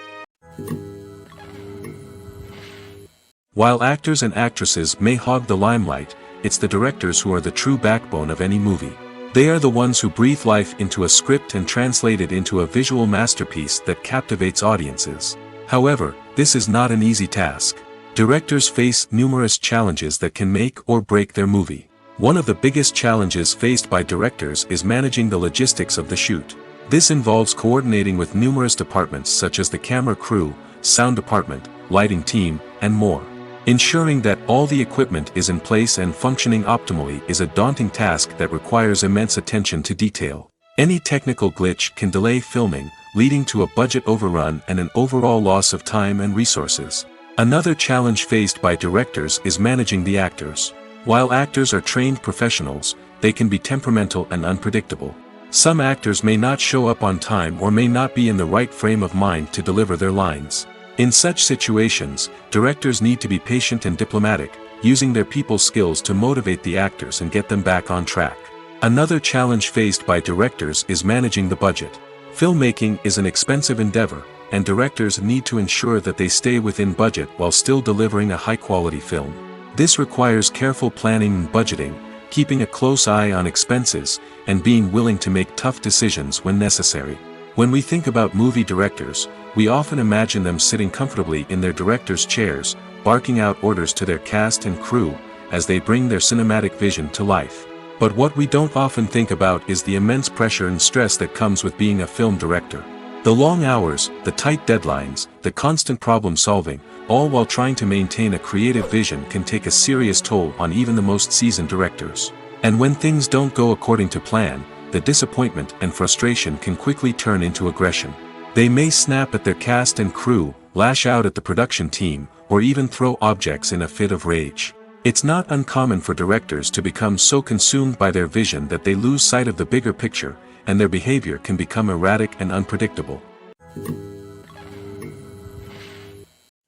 While actors and actresses may hog the limelight, it's the directors who are the true backbone of any movie. They are the ones who breathe life into a script and translate it into a visual masterpiece that captivates audiences. However, this is not an easy task. Directors face numerous challenges that can make or break their movie. One of the biggest challenges faced by directors is managing the logistics of the shoot. This involves coordinating with numerous departments such as the camera crew, sound department, lighting team, and more. Ensuring that all the equipment is in place and functioning optimally is a daunting task that requires immense attention to detail. Any technical glitch can delay filming, leading to a budget overrun and an overall loss of time and resources. Another challenge faced by directors is managing the actors. While actors are trained professionals, they can be temperamental and unpredictable. Some actors may not show up on time or may not be in the right frame of mind to deliver their lines. In such situations, directors need to be patient and diplomatic, using their people skills to motivate the actors and get them back on track. Another challenge faced by directors is managing the budget. Filmmaking is an expensive endeavor, and directors need to ensure that they stay within budget while still delivering a high-quality film. This requires careful planning and budgeting, keeping a close eye on expenses, and being willing to make tough decisions when necessary. When we think about movie directors, we often imagine them sitting comfortably in their director's chairs, barking out orders to their cast and crew, as they bring their cinematic vision to life. But what we don't often think about is the immense pressure and stress that comes with being a film director. The long hours, the tight deadlines, the constant problem solving, all while trying to maintain a creative vision can take a serious toll on even the most seasoned directors. And when things don't go according to plan, the disappointment and frustration can quickly turn into aggression. They may snap at their cast and crew, lash out at the production team, or even throw objects in a fit of rage. It's not uncommon for directors to become so consumed by their vision that they lose sight of the bigger picture, and their behavior can become erratic and unpredictable.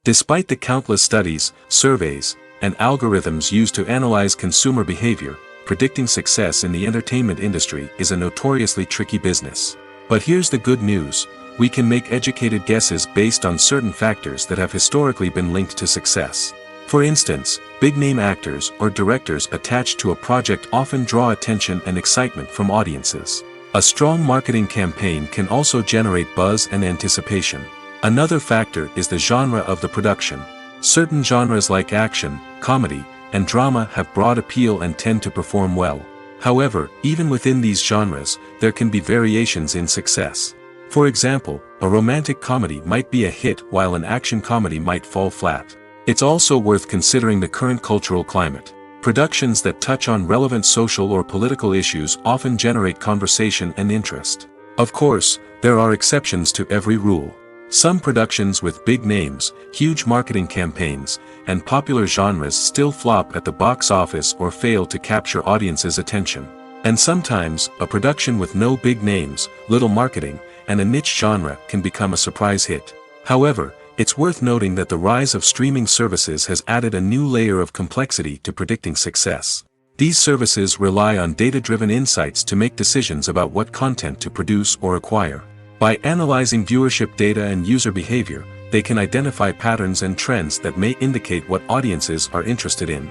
Despite the countless studies, surveys, and algorithms used to analyze consumer behavior, predicting success in the entertainment industry is a notoriously tricky business. But here's the good news: we can make educated guesses based on certain factors that have historically been linked to success. For instance, big-name actors or directors attached to a project often draw attention and excitement from audiences. A strong marketing campaign can also generate buzz and anticipation. Another factor is the genre of the production. Certain genres like action, comedy, and drama have broad appeal and tend to perform well. However, even within these genres, there can be variations in success. For example, a romantic comedy might be a hit while an action comedy might fall flat. It's also worth considering the current cultural climate. Productions that touch on relevant social or political issues often generate conversation and interest. Of course, there are exceptions to every rule. Some productions with big names, huge marketing campaigns, and popular genres still flop at the box office or fail to capture audiences' attention. And sometimes, a production with no big names, little marketing, and a niche genre can become a surprise hit. However, it's worth noting that the rise of streaming services has added a new layer of complexity to predicting success. These services rely on data-driven insights to make decisions about what content to produce or acquire. By analyzing viewership data and user behavior, they can identify patterns and trends that may indicate what audiences are interested in.